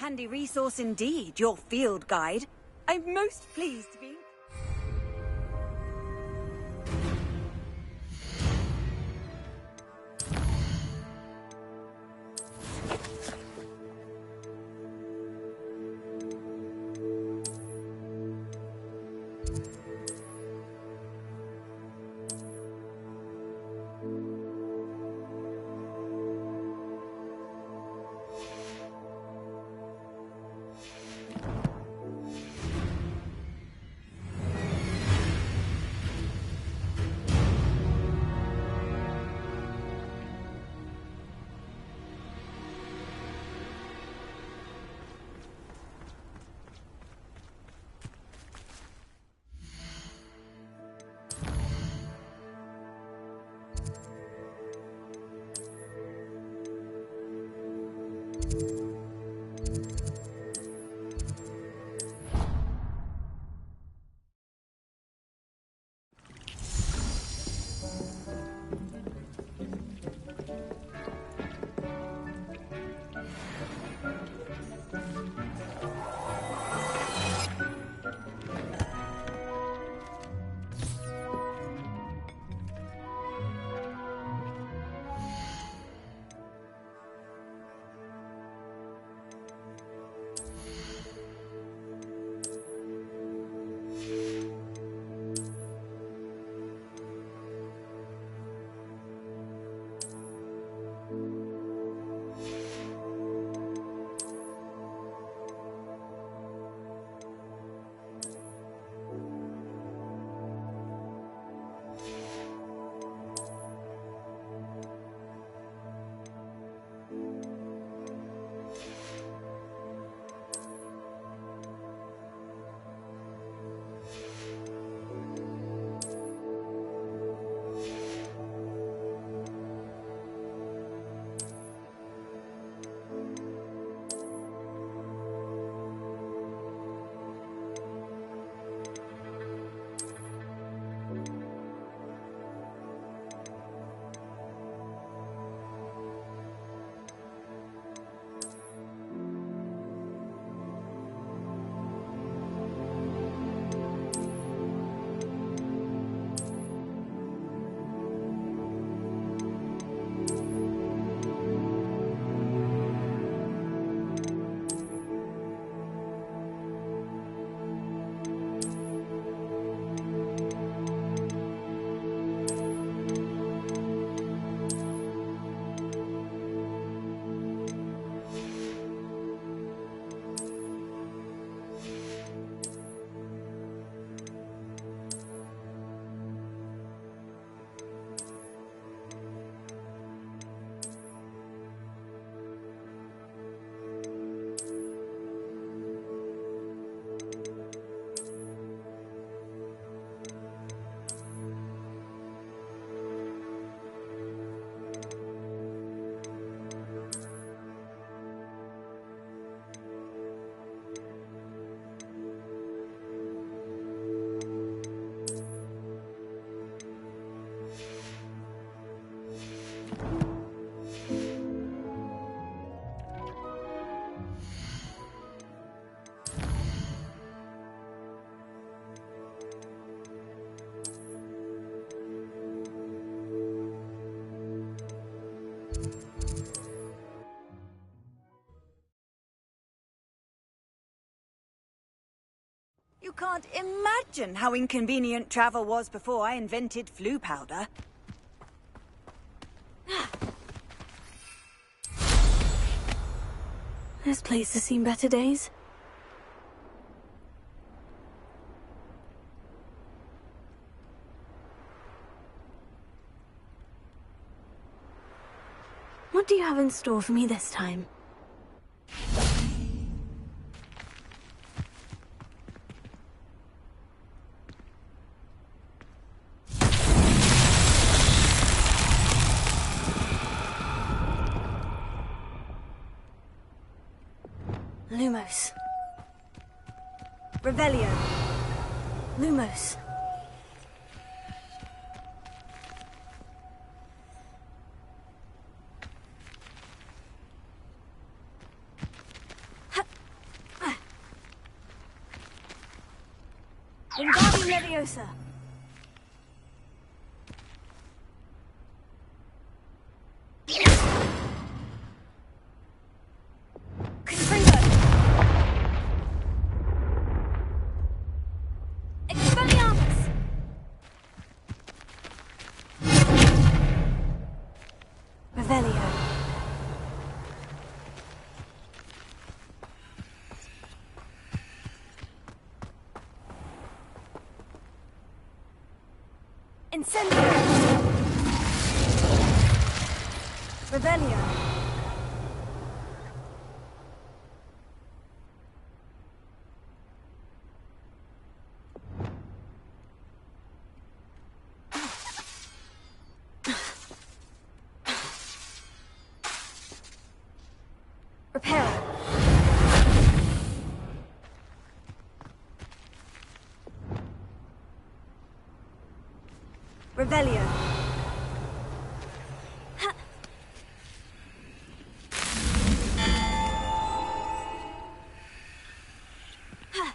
Handy resource indeed, your field guide. I'm most pleased to be... You can't imagine how inconvenient travel was before I invented flu powder. This place has seen better days. What do you have in store for me this time? Lumos. Revelio. Lumos. Wingardium Leviosa. Confringo. Expelliarmus. Revelio. Incendio. Revelio. Reparo. Revelio. Ha. Ha.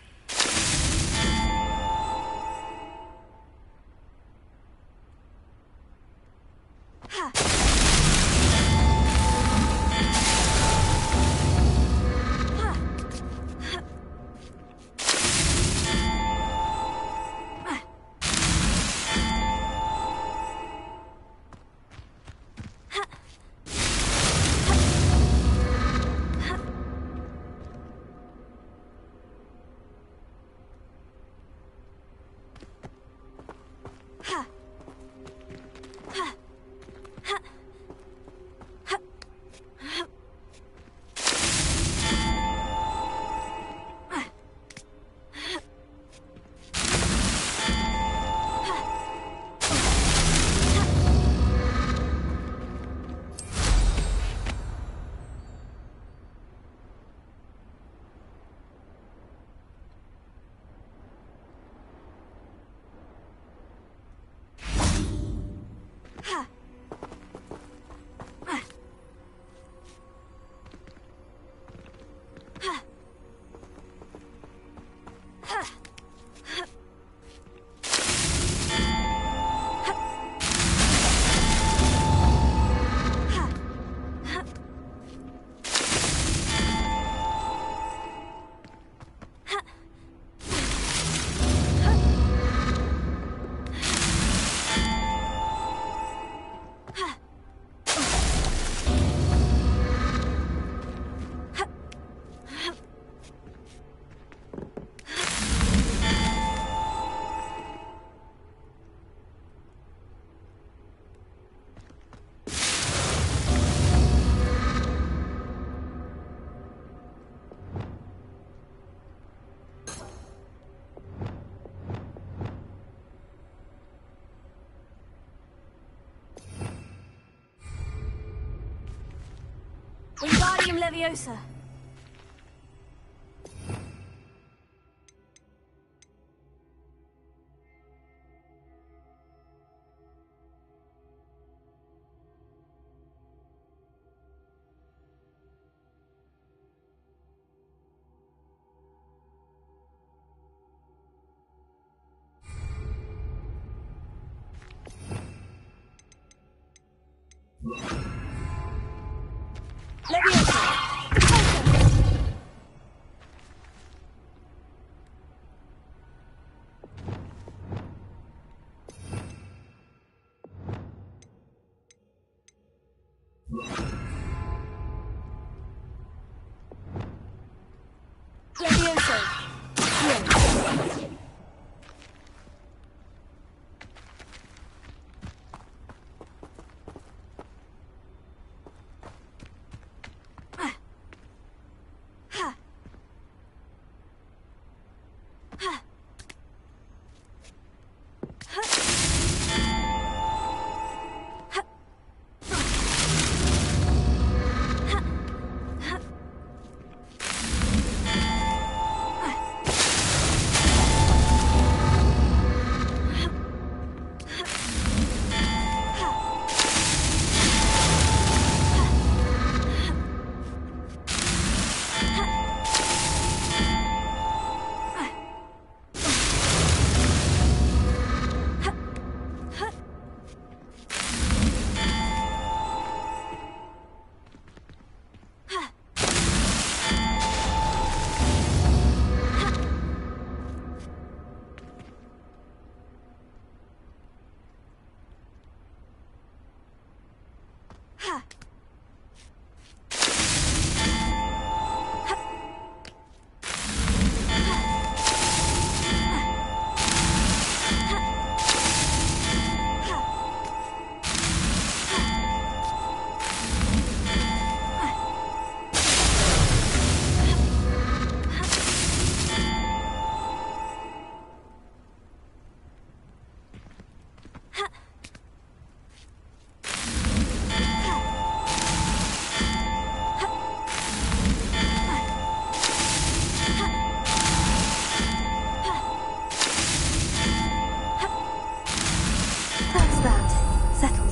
Ha. Wingardium Leviosa. Leviosa. Leviosa. Ha! That's that. Settled.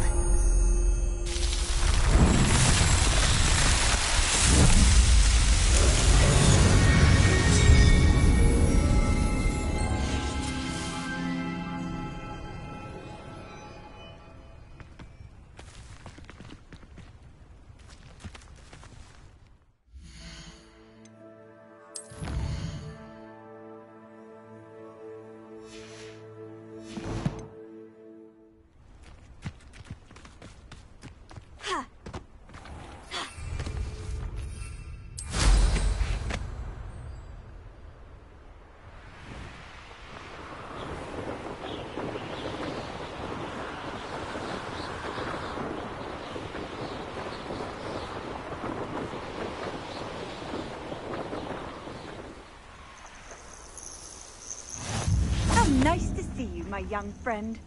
Ha! How nice to see you, my young friend.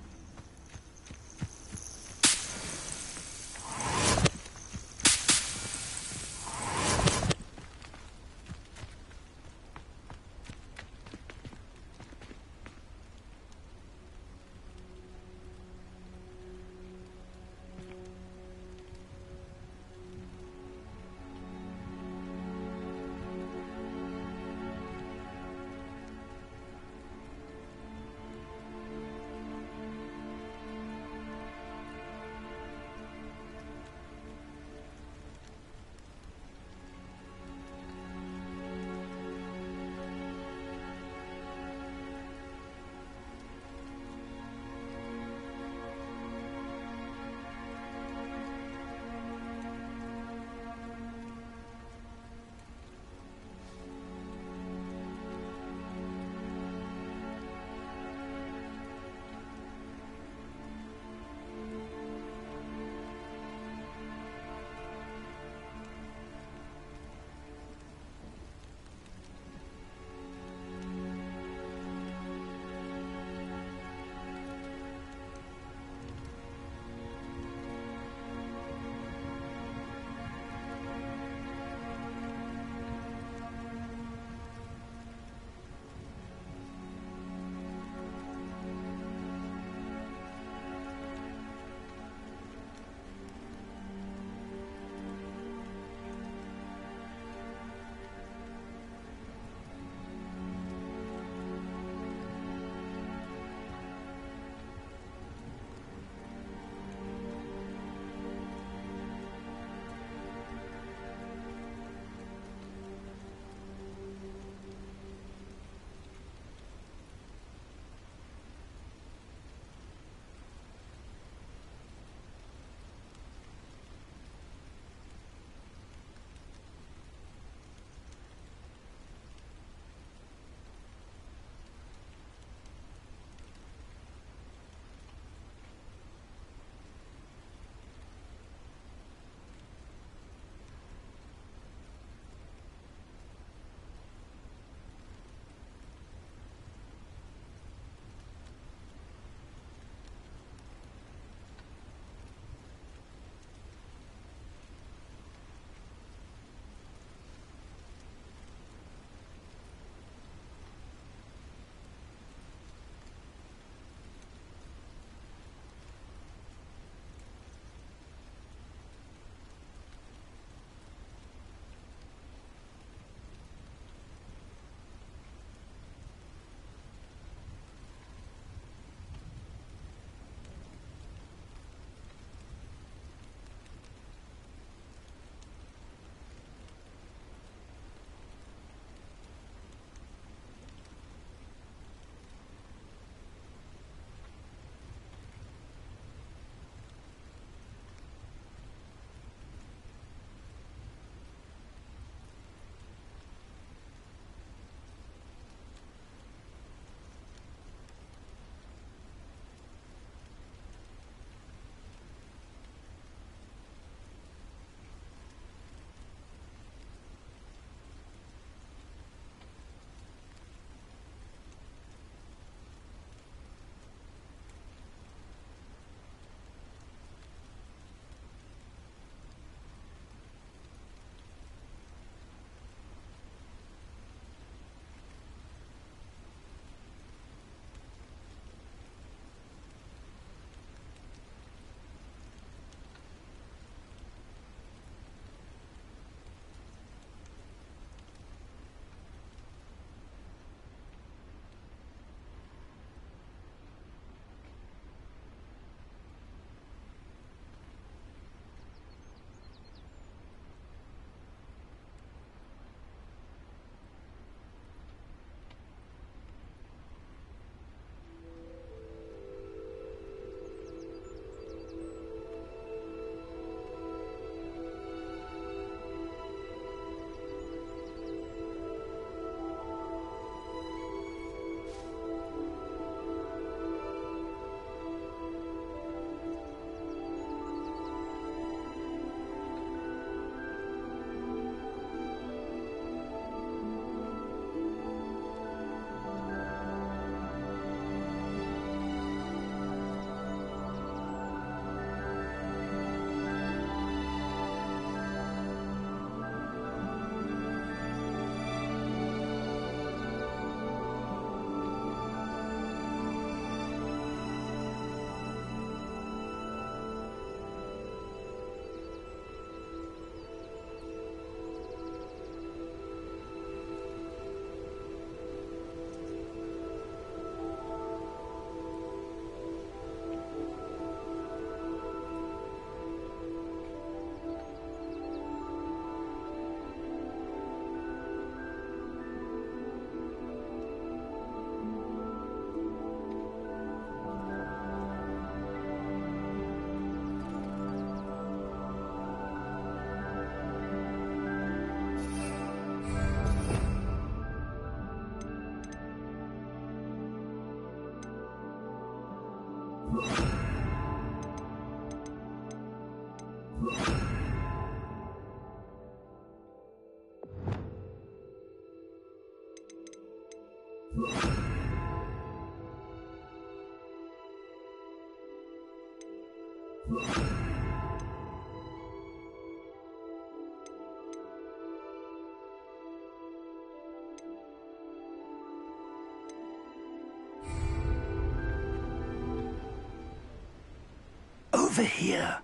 Over here.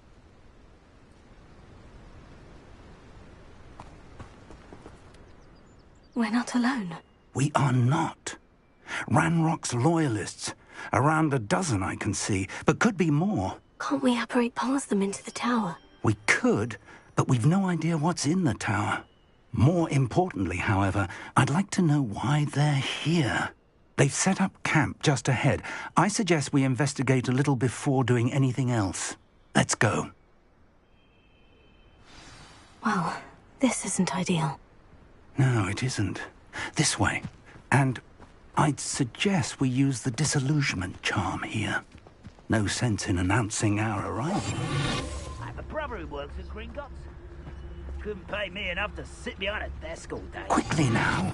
We're not alone. We are not. Ranrock's loyalists. Around a dozen I can see, but could be more. Can't we apparate past them into the tower? We could, but we've no idea what's in the tower. More importantly, however, I'd like to know why they're here. They've set up camp just ahead. I suggest we investigate a little before doing anything else. Let's go. Well, this isn't ideal. No, it isn't. This way. And I'd suggest we use the disillusionment charm here. No sense in announcing our arrival. I have a brother who works at Gringotts. Couldn't pay me enough to sit behind a desk all day. Quickly now.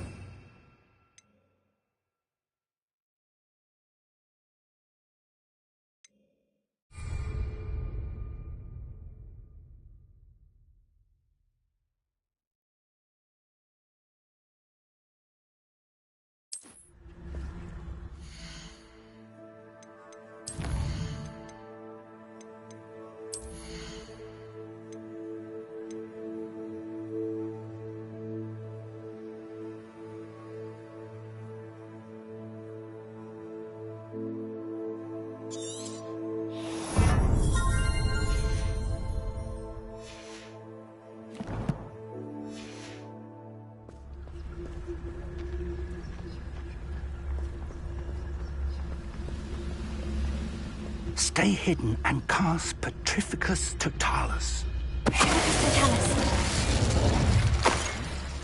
Stay hidden and cast Petrificus Totalis. Totalis.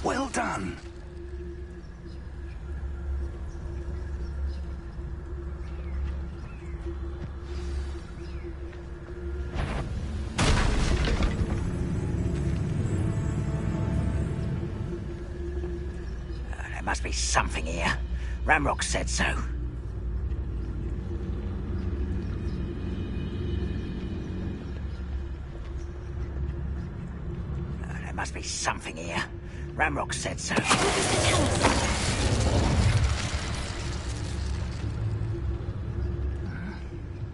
Well done. There must be something here. Ramrock said so. There must be something here. Ramrock said so.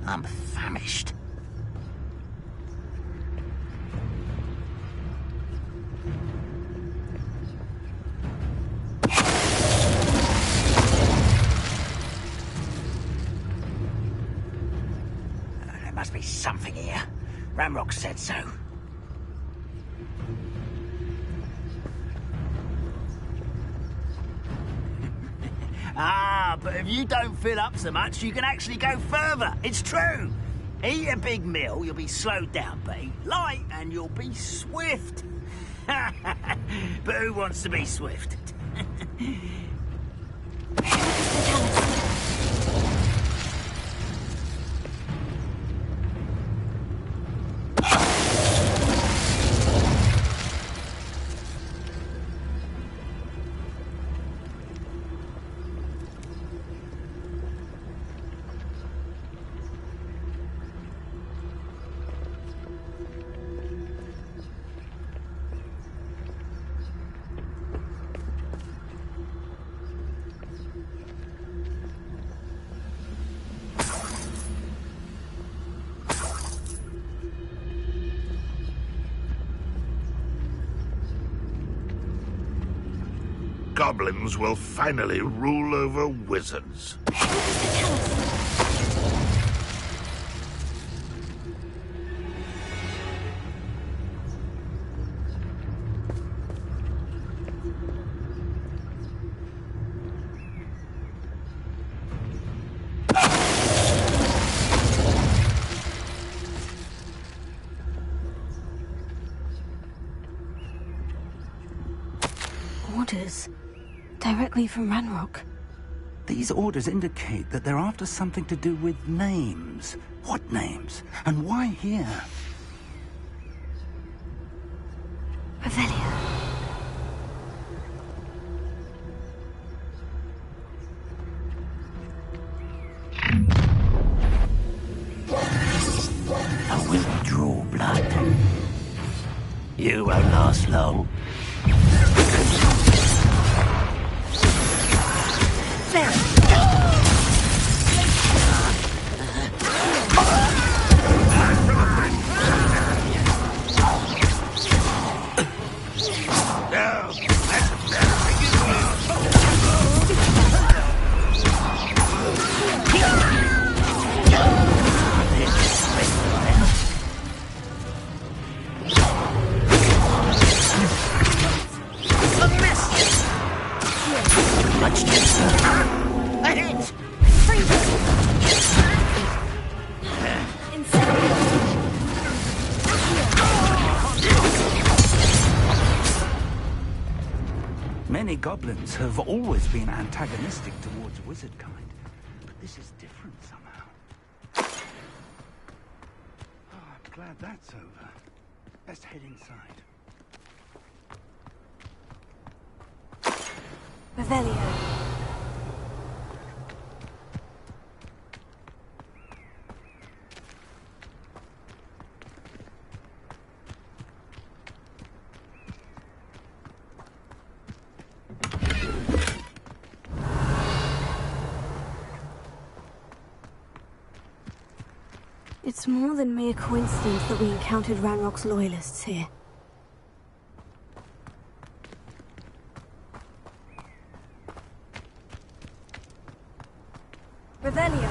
I'm famished. There must be something here. Ramrock said so. Ah, but if you don't fill up so much, you can actually go further. It's true. Eat a big meal, you'll be slowed down, but eat light and you'll be swift. But who wants to be swift? Goblins will finally rule over wizards. Orders. Directly from Ranrock. These orders indicate that they're after something to do with names. What names? And why here? Revelio. I will draw blood. You won't last long. Many goblins have always been antagonistic towards wizard kind, but this is different somehow. Oh, I'm glad that's over. Let's head inside. Revelio. It's more than mere coincidence that we encountered Ranrock's loyalists here. Revelio.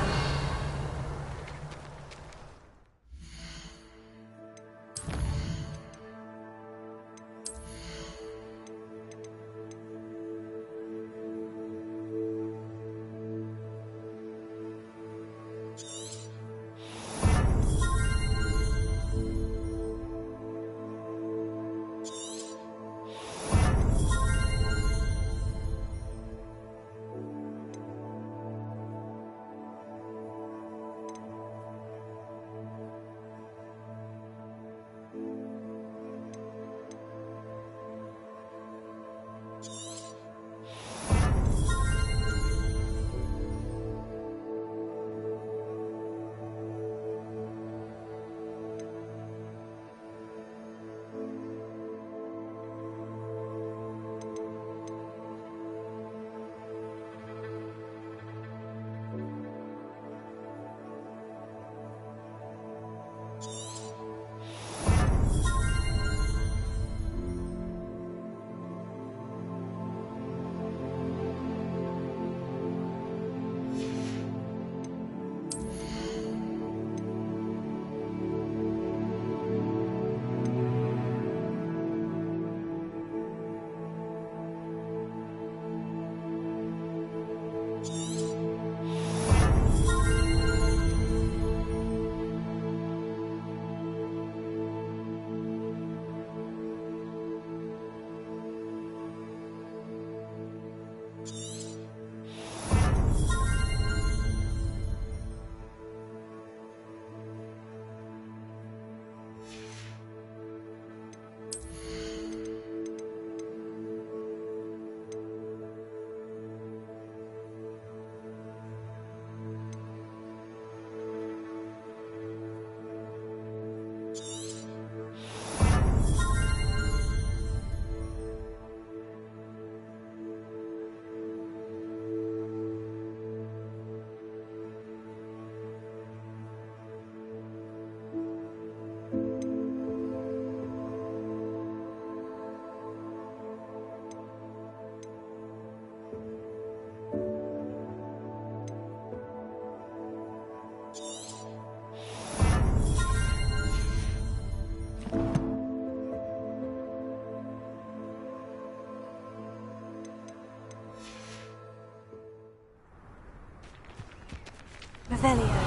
Revelio.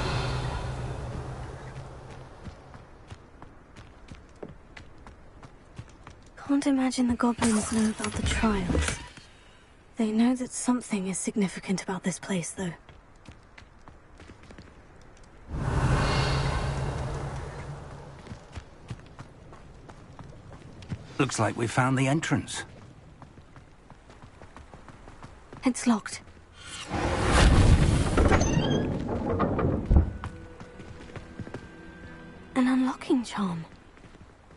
Can't imagine the goblins know about the trials. They know that something is significant about this place, though. Looks like we found the entrance. It's locked. An unlocking charm.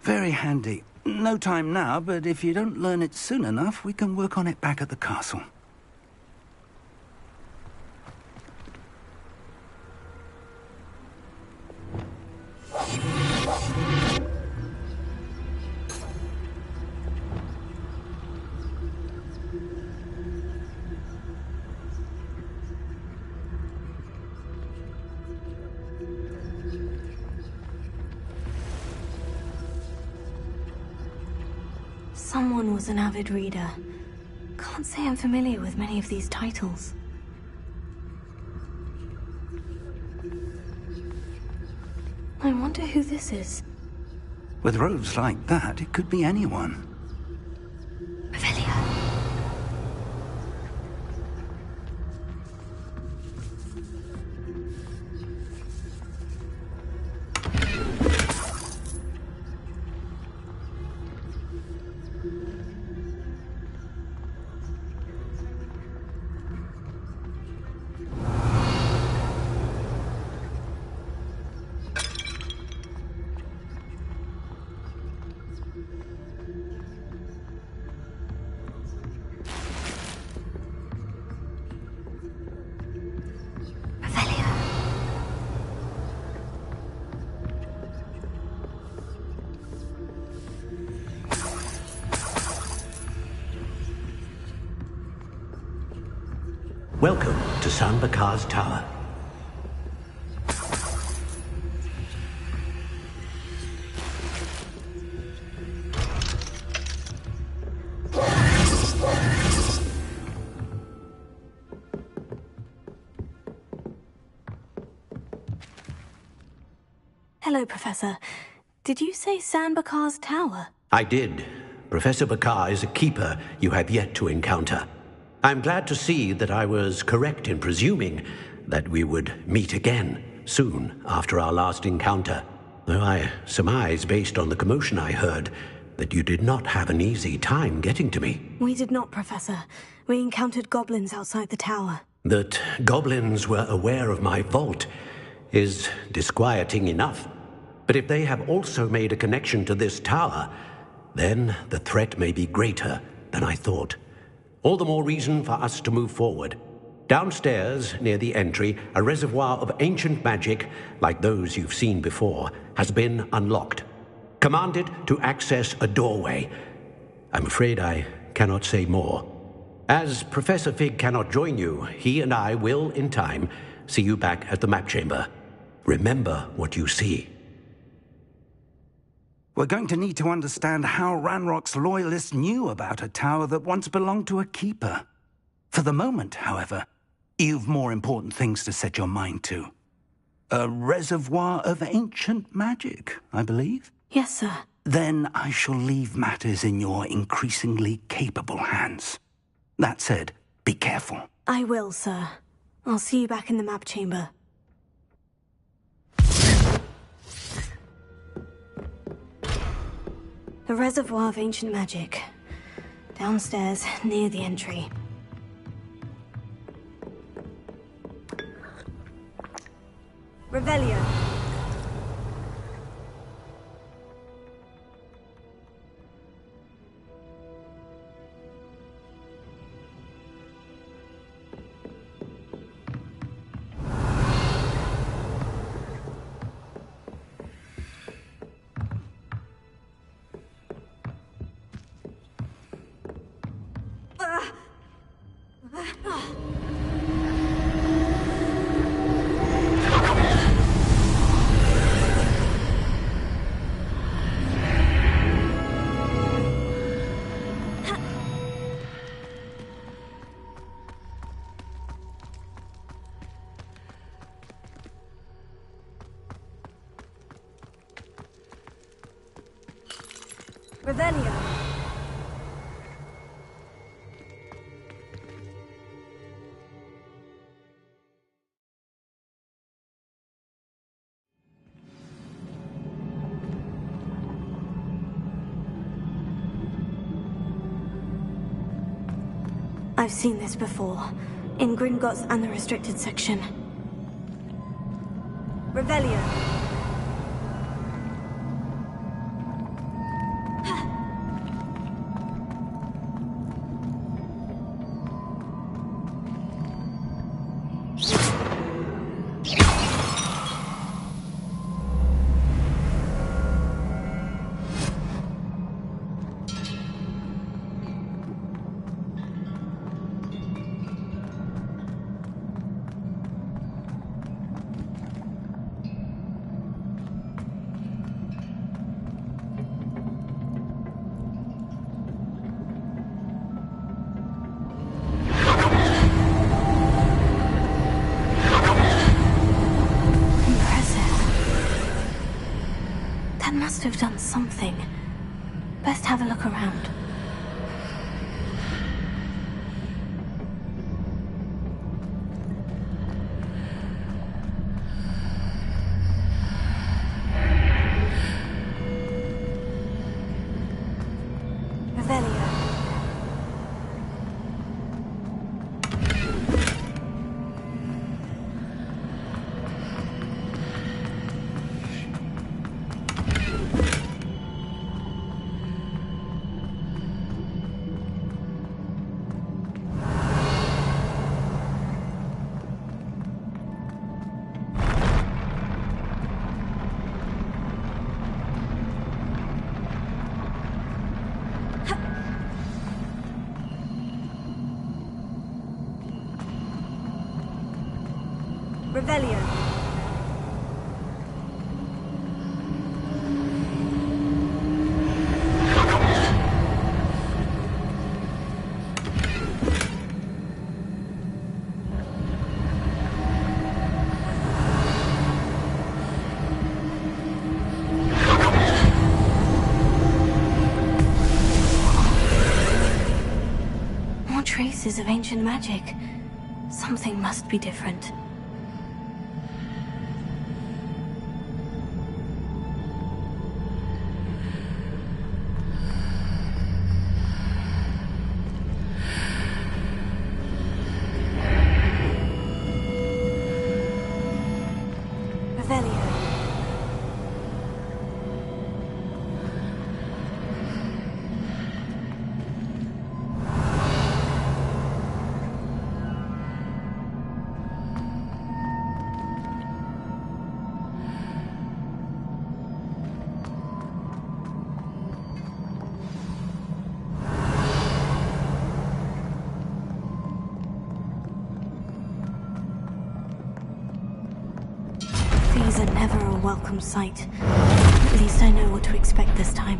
Very handy. No time now, but if you don't learn it soon enough, we can work on it back at the castle. Someone was an avid reader. Can't say I'm familiar with many of these titles. I wonder who this is. With robes like that, it could be anyone. Revelio. Welcome to San Bakar's Tower. Hello, Professor. Did you say San Bakar's Tower? I did. Professor Bakar is a keeper you have yet to encounter. I'm glad to see that I was correct in presuming that we would meet again soon after our last encounter, though I surmise, based on the commotion I heard, that you did not have an easy time getting to me. We did not, Professor. We encountered goblins outside the tower. That goblins were aware of my vault is disquieting enough. But if they have also made a connection to this tower, then the threat may be greater than I thought. All the more reason for us to move forward. Downstairs, near the entry, a reservoir of ancient magic, like those you've seen before, has been unlocked. Commanded to access a doorway. I'm afraid I cannot say more. As Professor Fig cannot join you, he and I will, in time, see you back at the map chamber. Remember what you see. We're going to need to understand how Ranrock's loyalists knew about a tower that once belonged to a keeper. For the moment, however, you've more important things to set your mind to. A reservoir of ancient magic, I believe? Yes, sir. Then I shall leave matters in your increasingly capable hands. That said, be careful. I will, sir. I'll see you back in the map chamber. The reservoir of ancient magic. Downstairs, near the entry. Revelio. Revelio. I've seen this before. In Gringotts and the restricted section. Revelio. Have done something. Best have a look around. Revelio. Revelio. More traces of ancient magic. Something must be different. These are never a welcome sight. At least I know what to expect this time.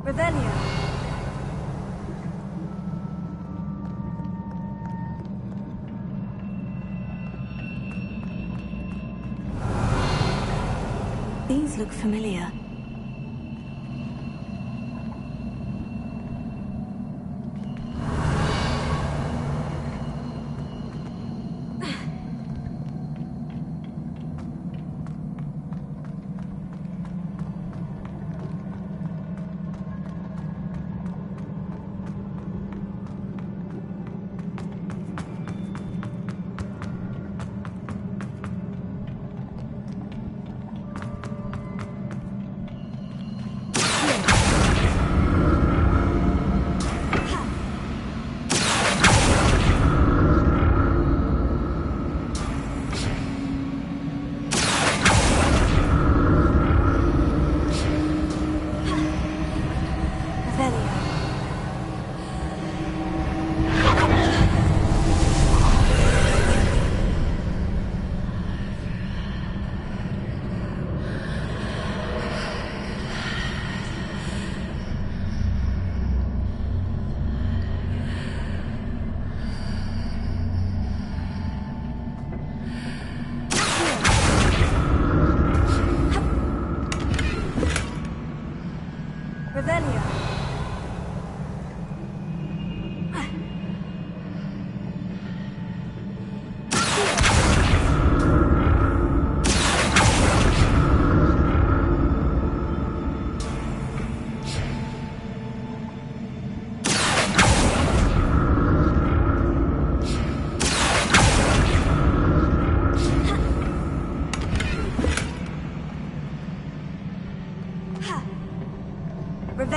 Revelio. These look familiar.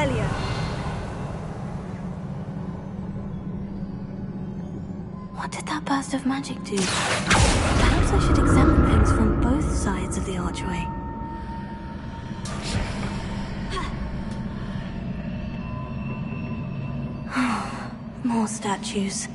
Revelio. What did that burst of magic do? Perhaps I should examine things from both sides of the archway. More statues.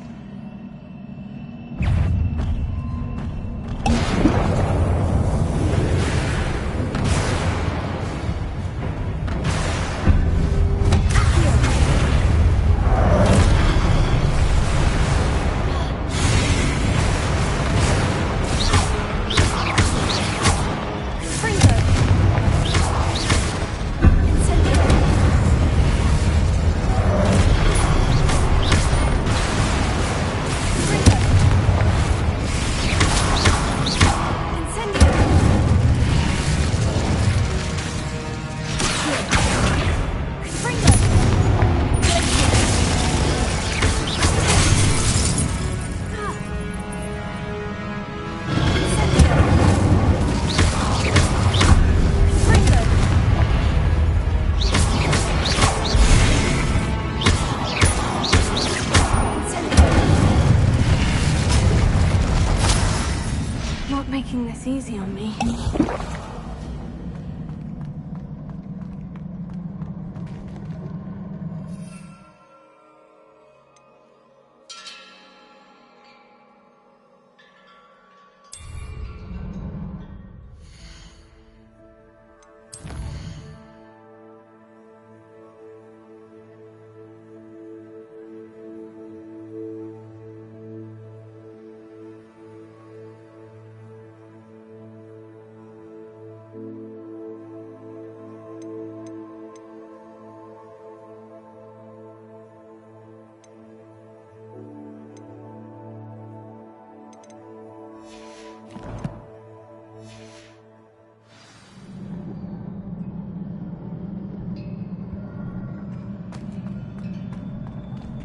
Making this easy on me.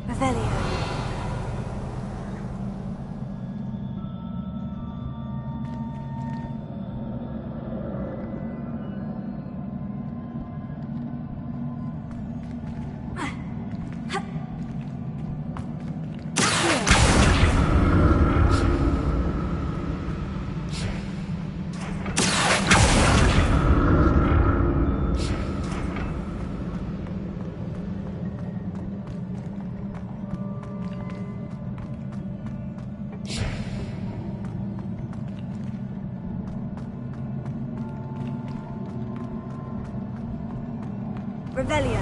Revelio. Revelio.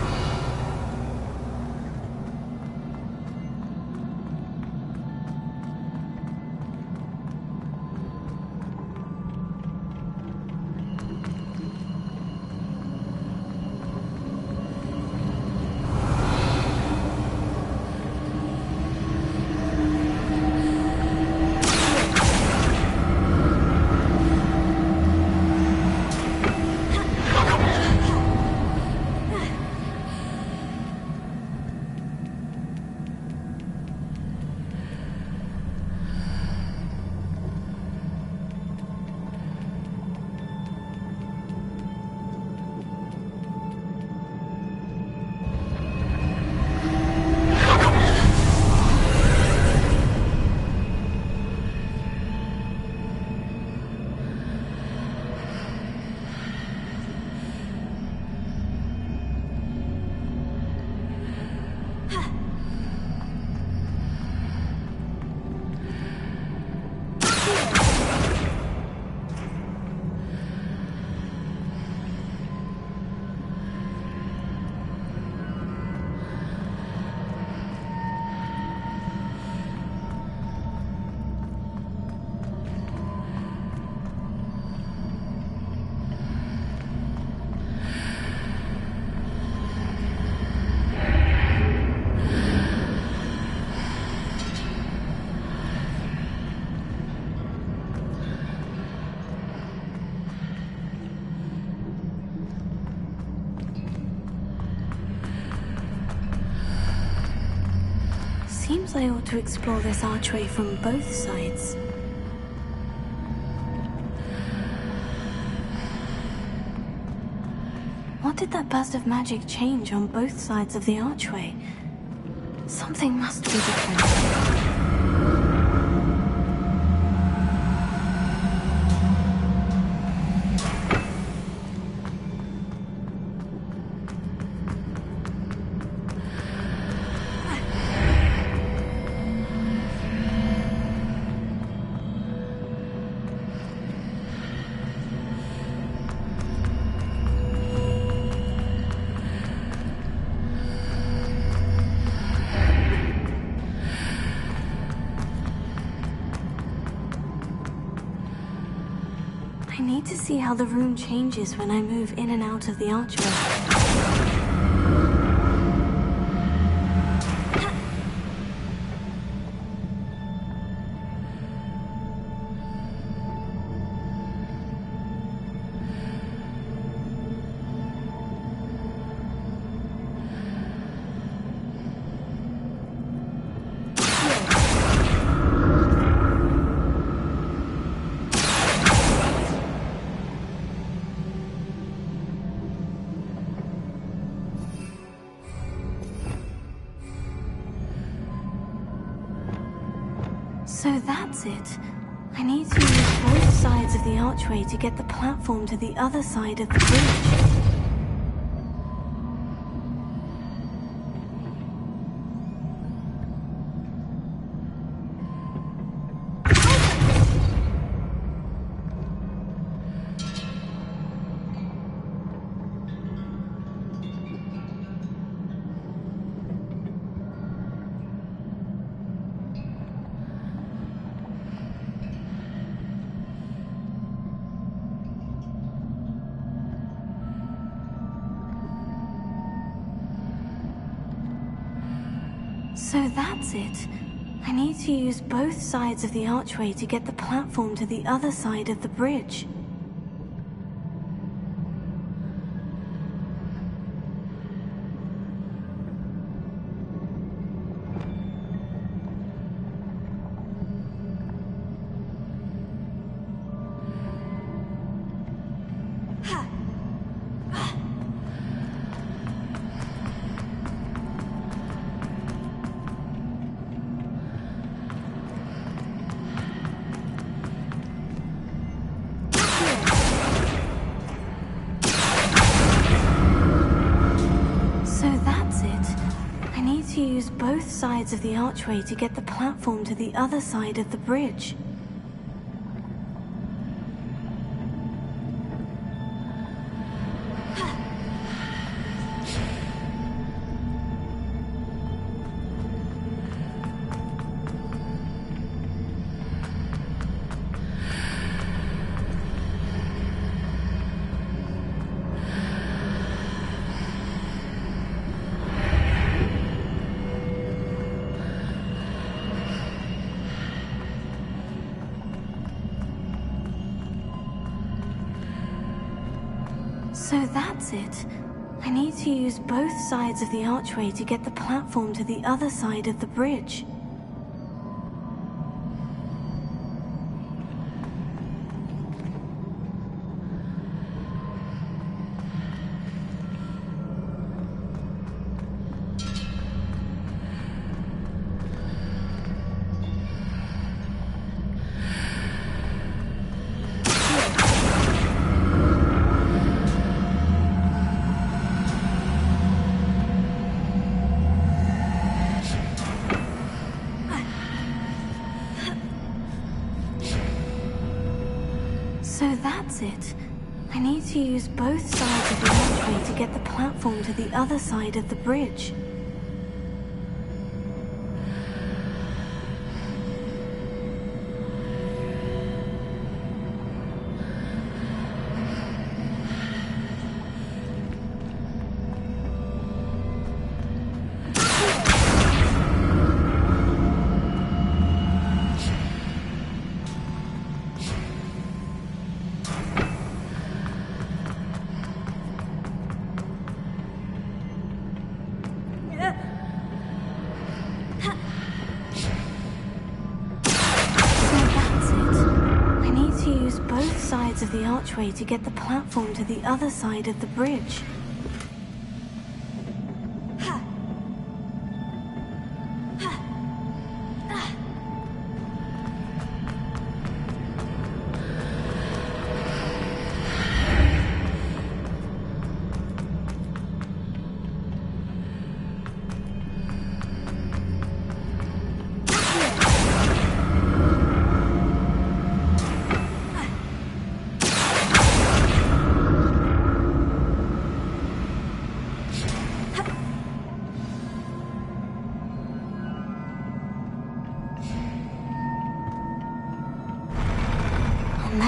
Seems I ought to explore this archway from both sides. what did that burst of magic change on both sides of the archway? Something must be different. I need to see how the room changes when I move in and out of the archway. So that's it. I need to use both sides of the archway to get the platform to the other side of the bridge. So that's it. I need to use both sides of the archway to get the platform to the other side of the bridge. To use both sides of the archway to get the platform to the other side of the bridge. So that's it. I need to use both sides of the archway to get the platform to the other side of the bridge. So that's it. I need to use both sides of the archway to get the platform to the other side of the bridge. Of the archway to get the platform to the other side of the bridge.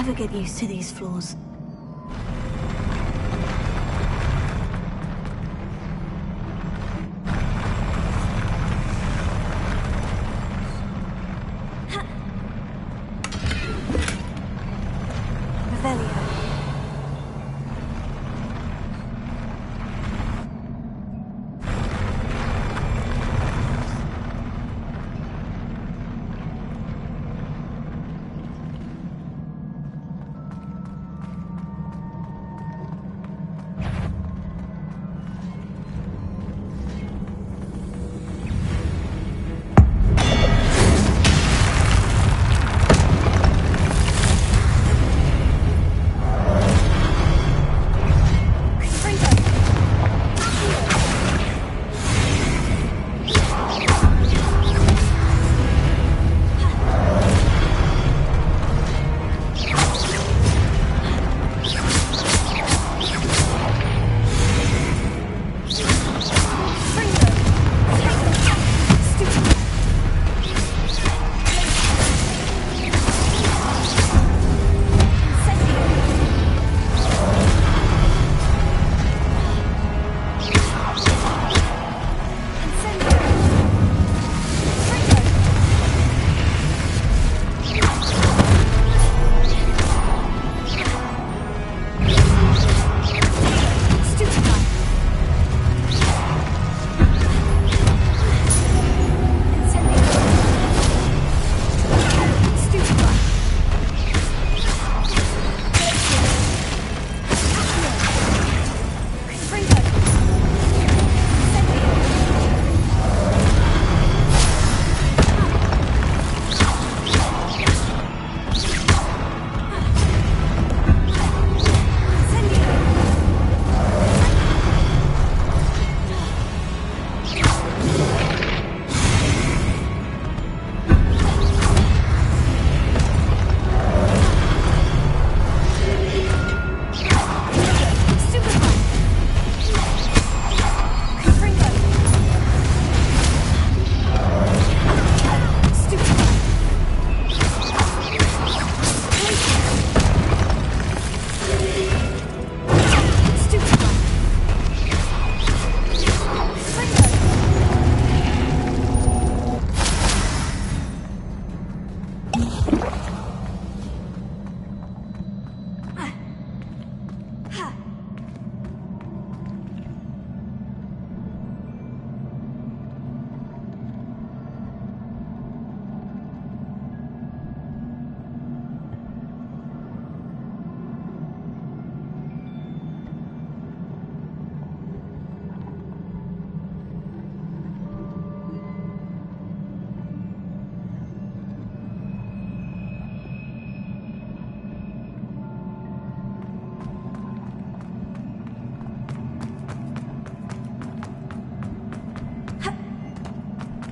never get used to these floors.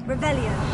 Revelio.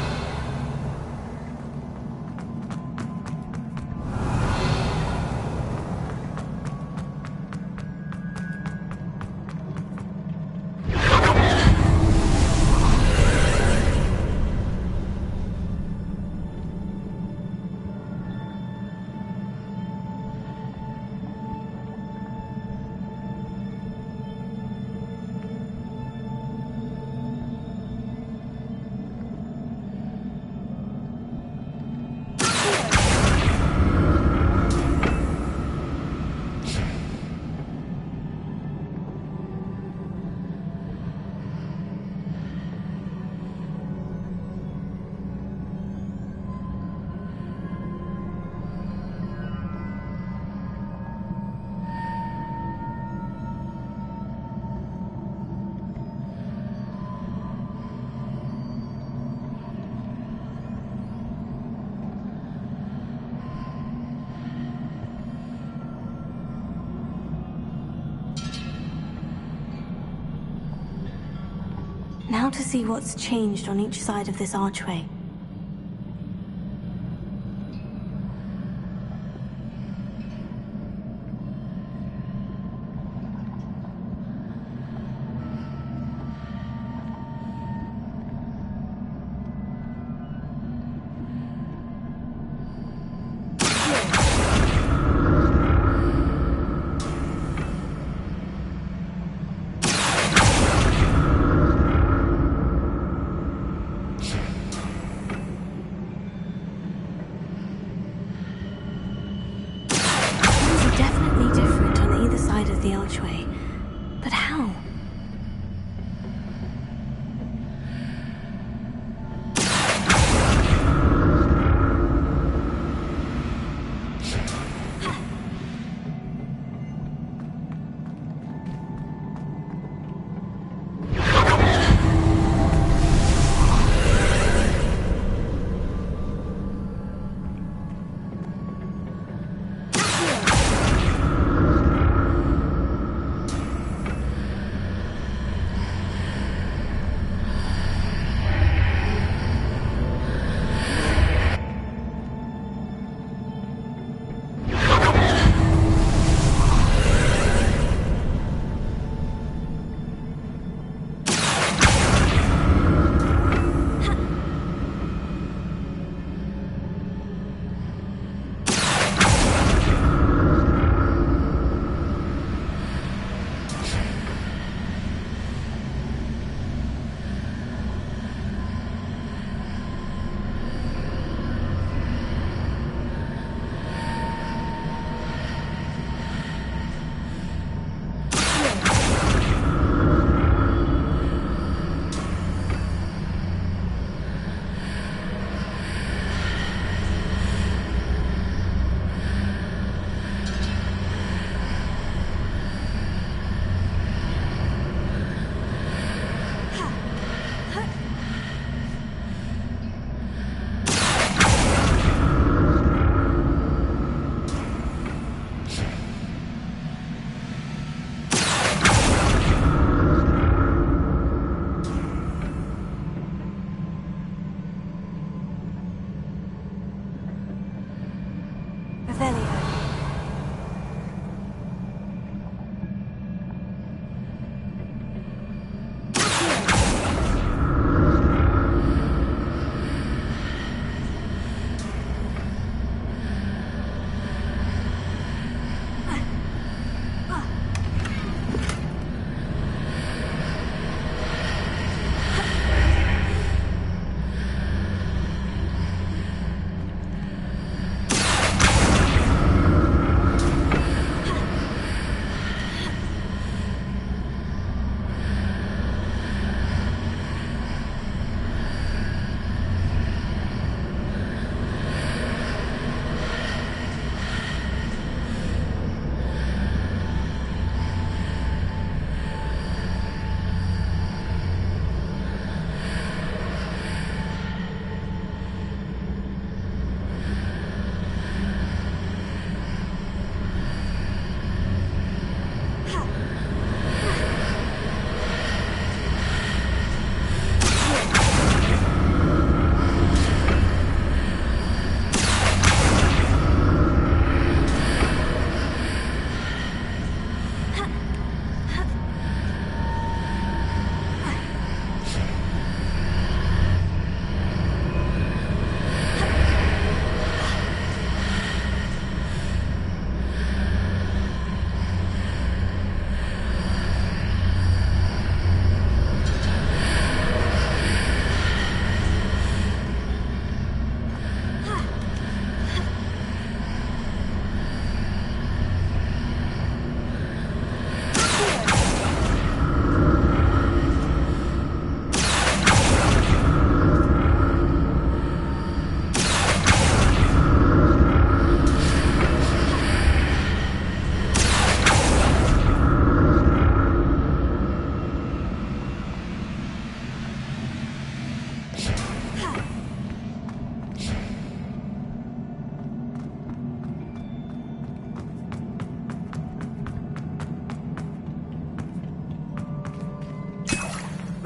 Now to see what's changed on each side of this archway.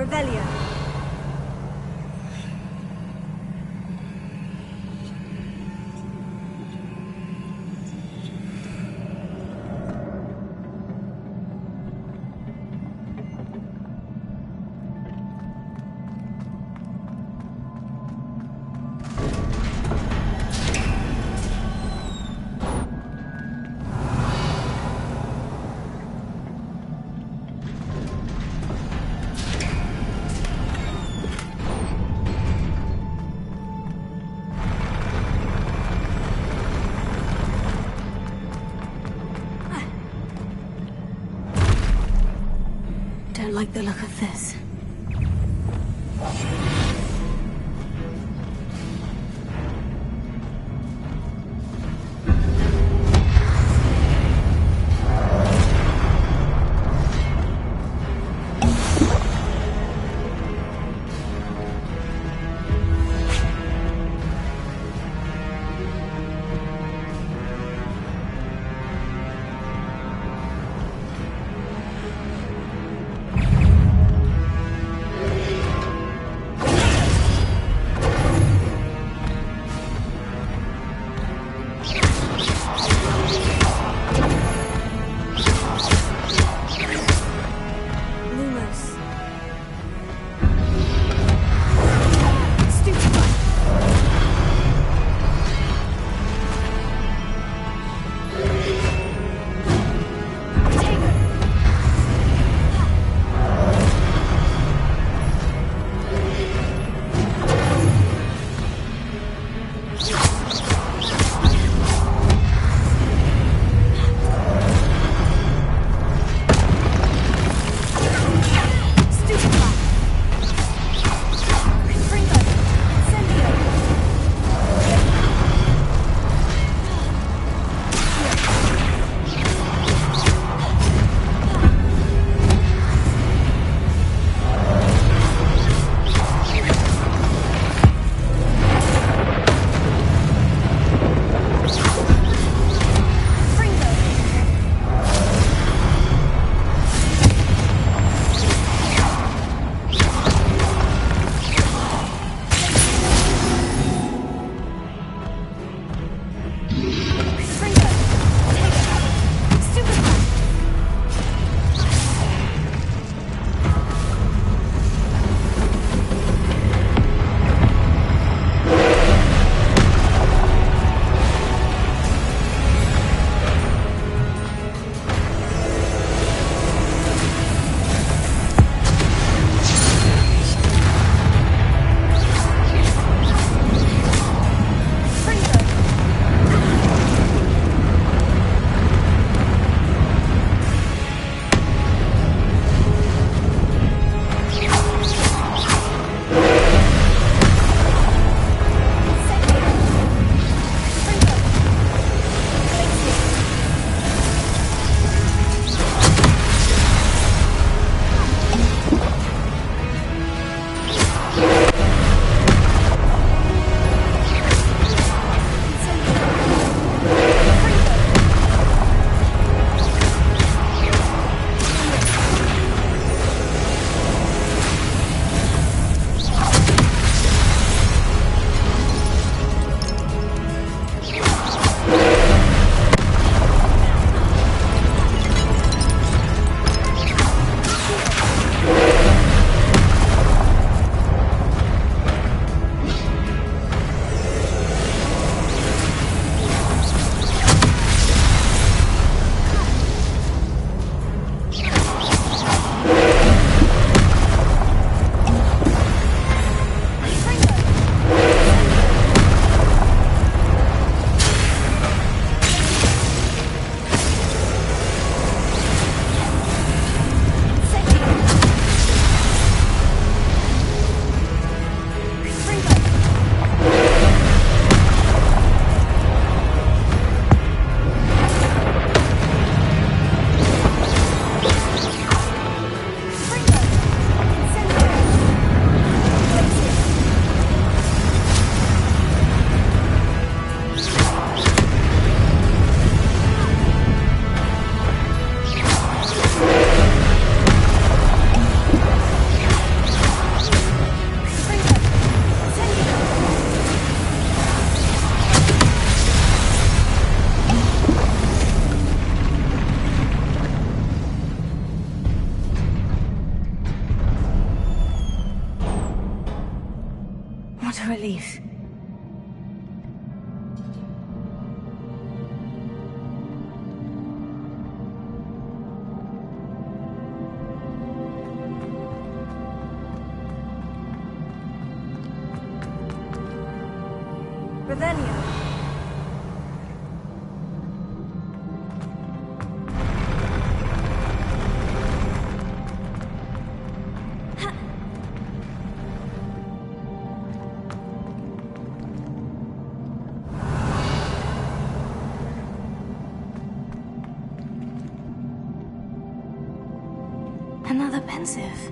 Revelio. Don't like the look of this. a relief. Another pensive.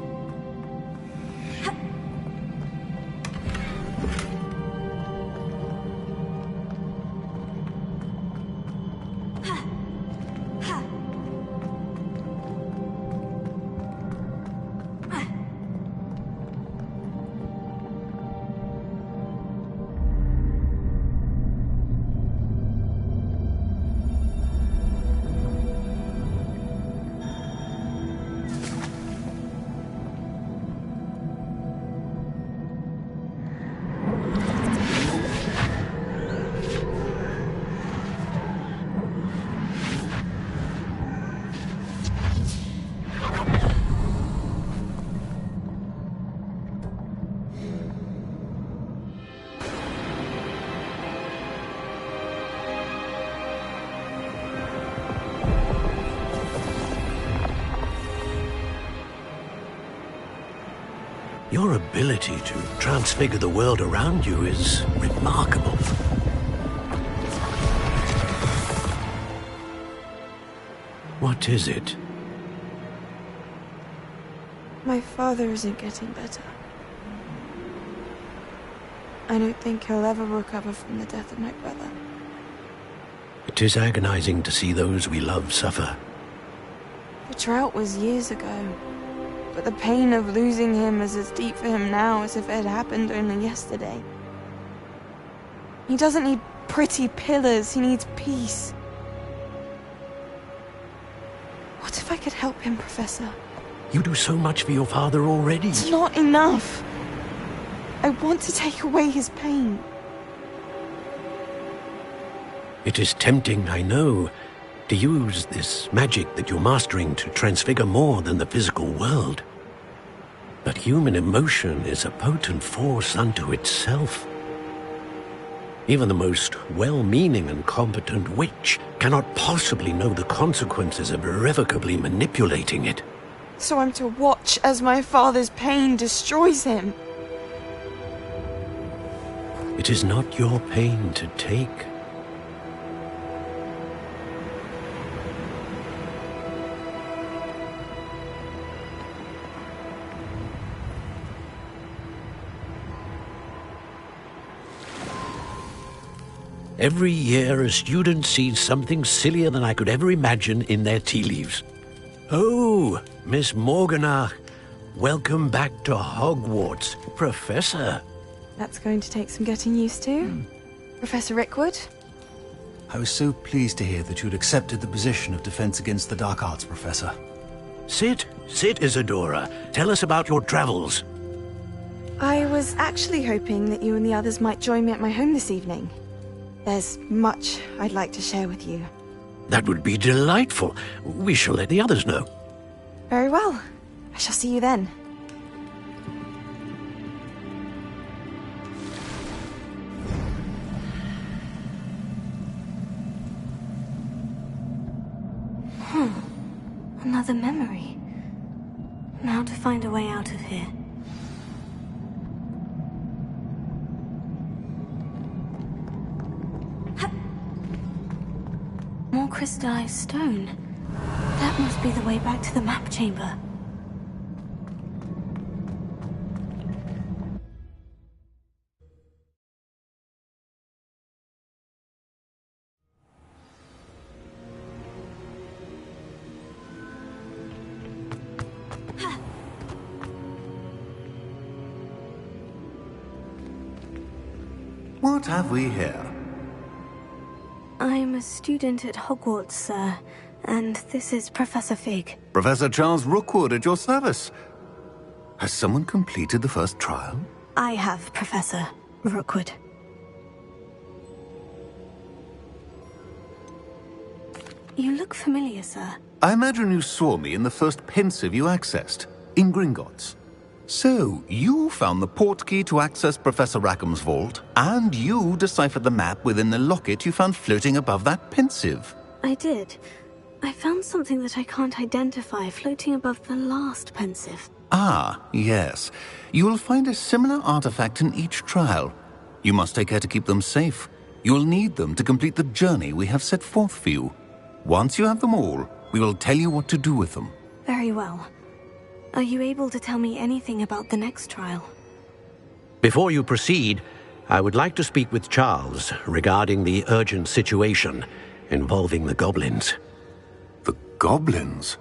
Your ability to transfigure the world around you is remarkable. What is it? My father isn't getting better. I don't think he'll ever recover from the death of my brother. It is agonizing to see those we love suffer. The drought was years ago. But the pain of losing him is as deep for him now as if it had happened only yesterday. He doesn't need pretty pillars, he needs peace. What if I could help him, Professor? You do so much for your father already. It's not enough. I want to take away his pain. It is tempting, I know, to use this magic that you're mastering to transfigure more than the physical world. But human emotion is a potent force unto itself. Even the most well-meaning and competent witch cannot possibly know the consequences of irrevocably manipulating it. So I'm to watch as my father's pain destroys him. It is not your pain to take. Every year, a student sees something sillier than I could ever imagine in their tea leaves. Oh, Miss Morganach, welcome back to Hogwarts, Professor. That's going to take some getting used to. Professor Rickwood? I was so pleased to hear that you'd accepted the position of Defense Against the Dark Arts, Professor. Sit, Isadora. Tell us about your travels. I was actually hoping that you and the others might join me at my home this evening. There's much I'd like to share with you. That would be delightful. We shall let the others know. Very well. I shall see you then. Another memory. Now to find a way out of here. More crystallized stone. That must be the way back to the map chamber. What have we here? I'm a student at Hogwarts, sir, and this is Professor Fig. Professor Charles Rookwood at your service. Has someone completed the first trial? I have, Professor. Rookwood. You look familiar, sir. I imagine you saw me in the first pensive you accessed, in Gringotts. So, you found the portkey to access Professor Rackham's vault, and you deciphered the map within the locket you found floating above that pensive. I did. I found something that I can't identify floating above the last pensive. Ah, yes. You will find a similar artifact in each trial. You must take care to keep them safe. You will need them to complete the journey we have set forth for you. Once you have them all, we will tell you what to do with them. Very well. Are you able to tell me anything about the next trial? Before you proceed, I would like to speak with Charles regarding the urgent situation involving the goblins. The goblins?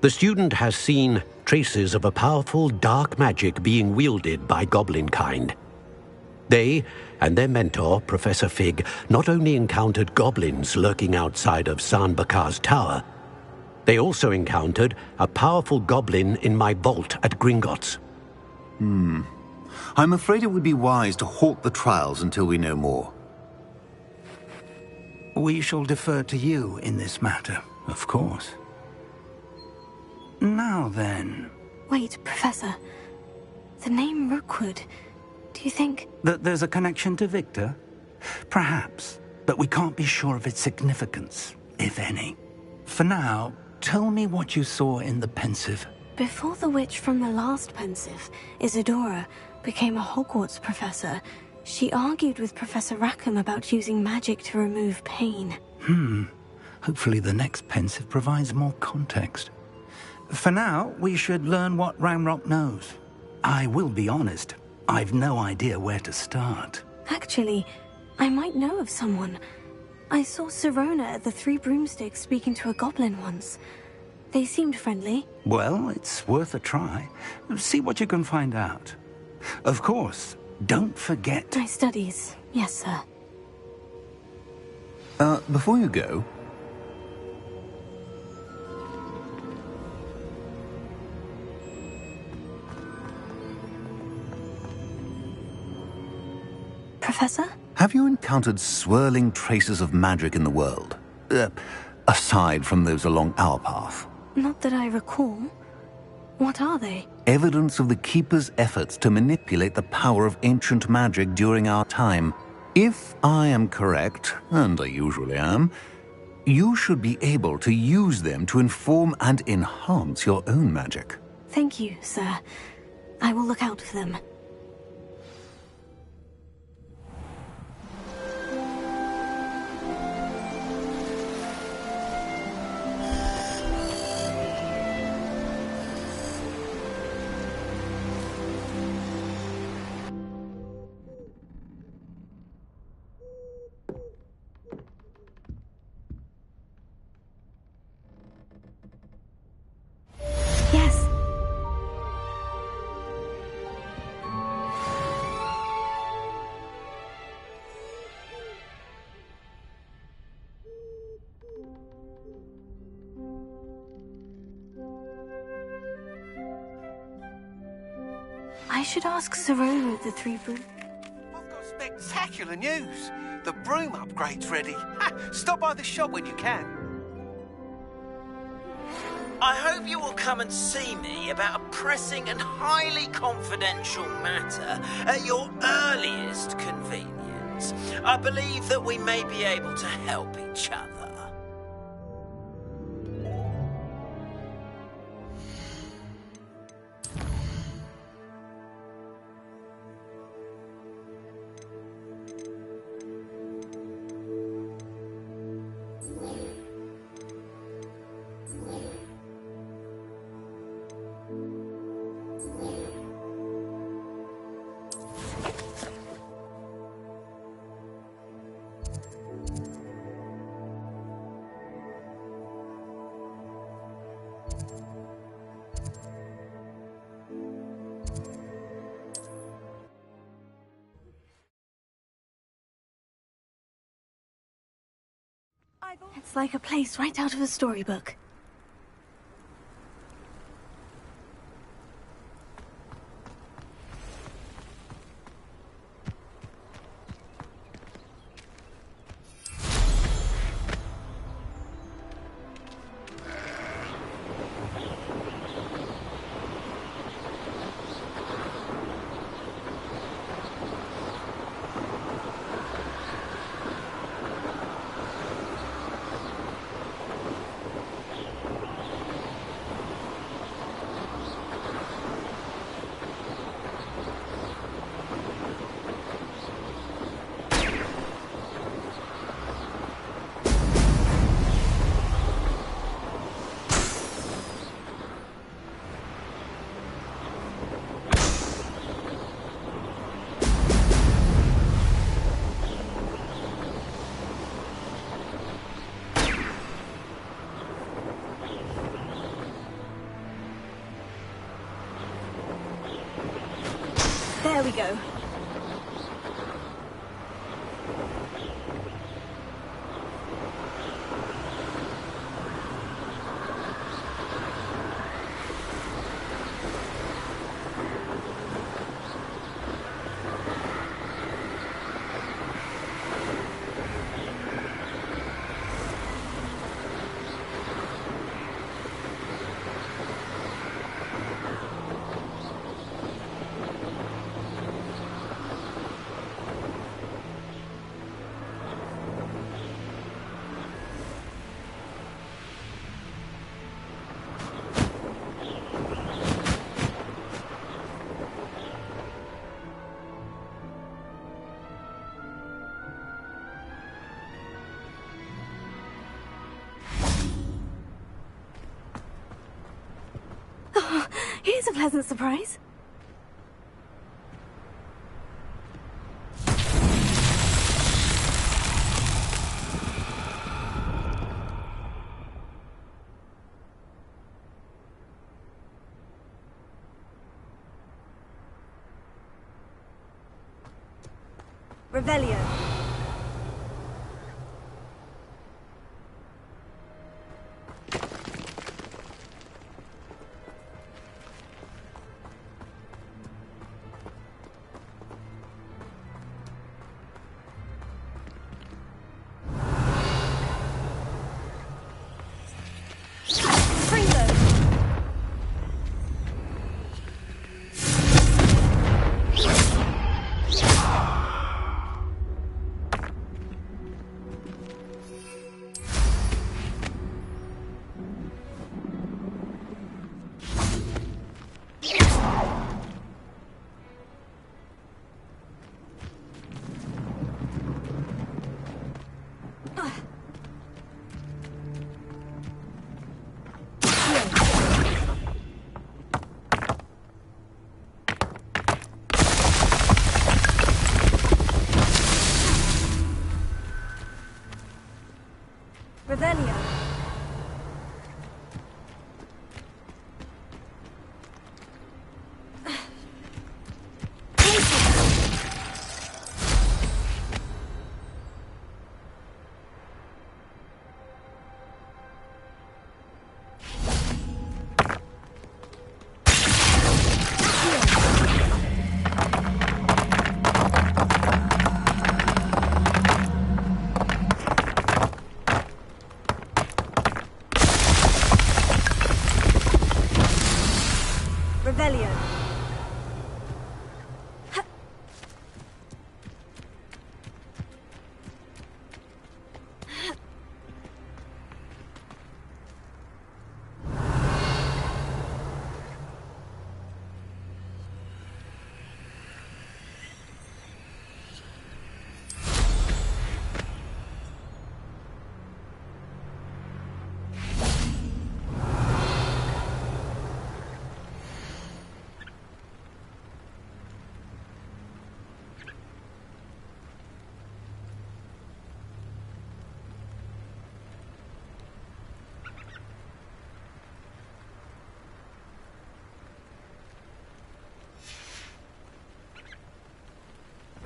The student has seen traces of a powerful dark magic being wielded by goblin kind. They and their mentor, Professor Fig, not only encountered goblins lurking outside of San Bakar's tower, they also encountered a powerful goblin in my vault at Gringotts. I'm afraid it would be wise to halt the trials until we know more. We shall defer to you in this matter, of course. Now then... Wait, Professor. The name Rookwood. Do you think... That there's a connection to Victor? Perhaps, but we can't be sure of its significance, if any. For now, tell me what you saw in the pensive. Before the witch from the last pensive, Isadora, became a Hogwarts professor, she argued with Professor Rackham about using magic to remove pain. Hopefully the next pensive provides more context. For now, we should learn what Ranrock knows. I will be honest, I've no idea where to start. Actually, I might know of someone. I saw Sirona at the Three Broomsticks speaking to a goblin once. They seemed friendly. Well, it's worth a try. See what you can find out. Of course, don't forget... My studies, yes, sir. Before you go... Professor? Have you encountered swirling traces of magic in the world? Aside from those along our path? Not that I recall. What are they? Evidence of the Keeper's efforts to manipulate the power of ancient magic during our time. If I am correct, and I usually am, you should be able to use them to inform and enhance your own magic. Thank you, sir. I will look out for them. Yes. I should ask Sirona at the Three Broom. I've got spectacular news. The broom upgrade's ready. Stop by the shop when you can. I hope you will come and see me about a pressing and highly confidential matter at your earliest convenience. I believe that we may be able to help each other. It's like a place right out of a storybook. There we go. Here's a pleasant surprise. Revelio. Revelio. Revelio.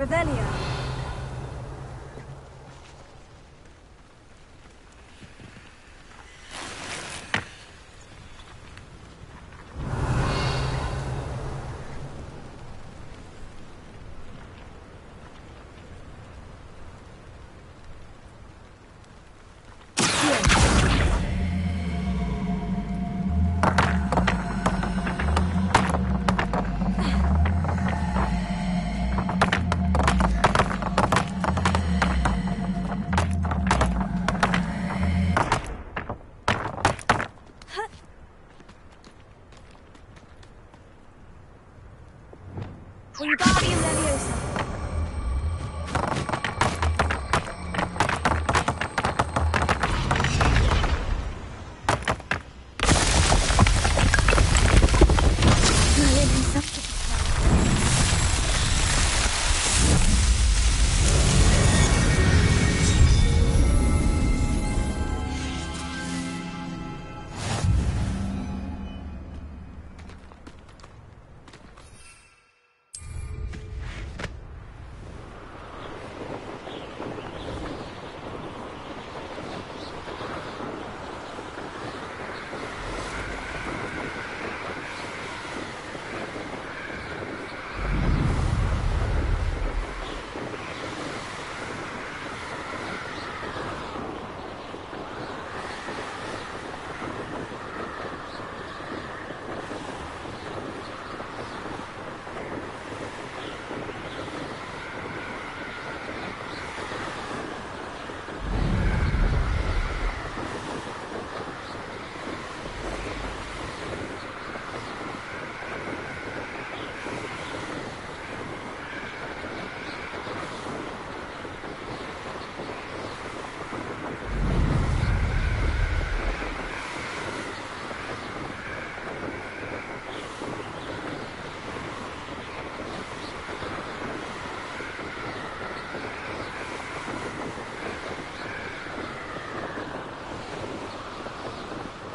Revelio. Wingardium Leviosa.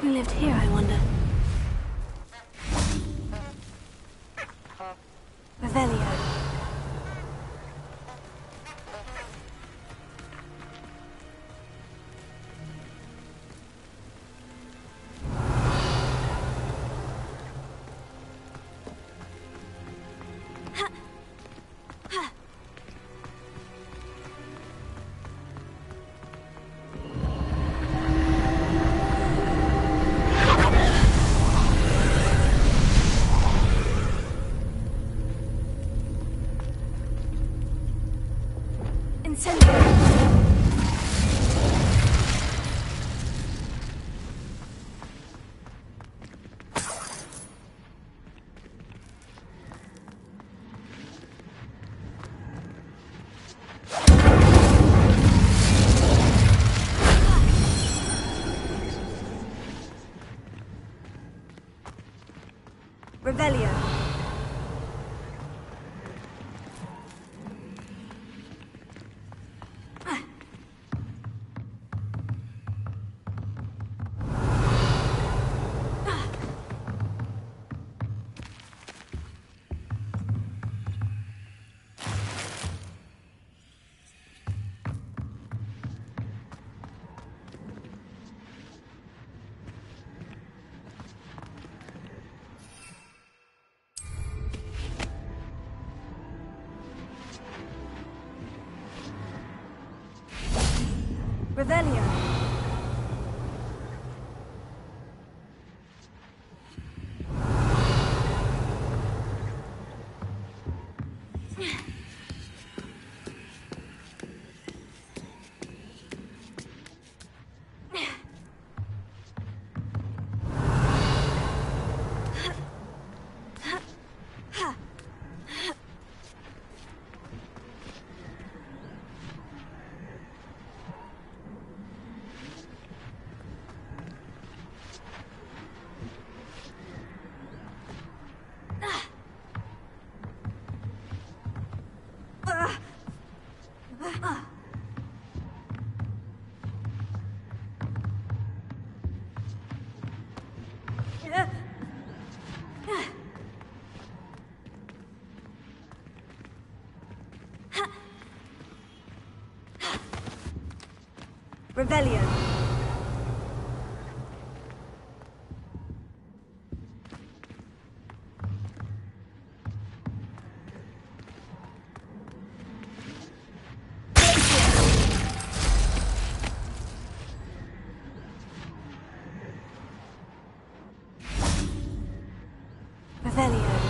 Who lived here, I wonder? Revelio. Revelio. Revelio. Revelio. Revelio.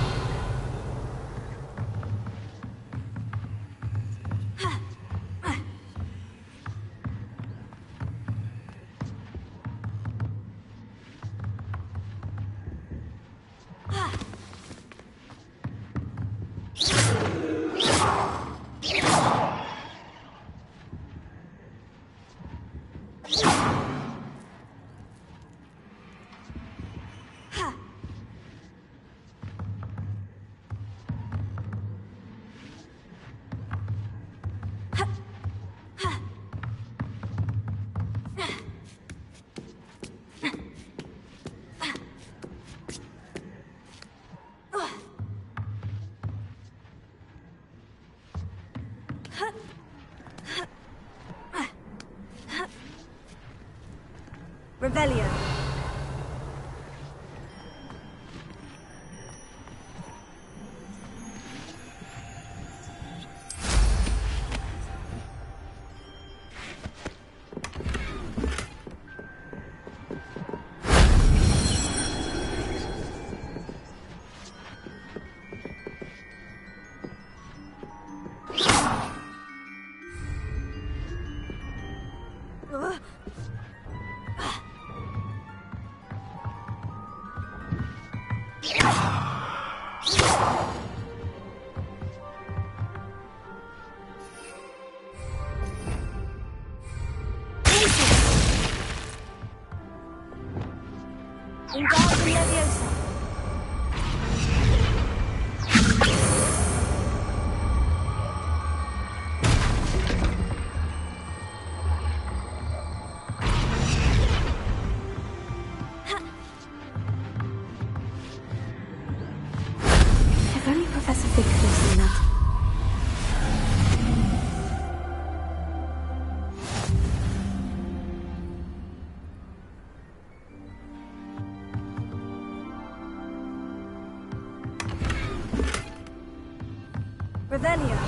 Revelio. If only Professor Fig could have seen that. Revelio.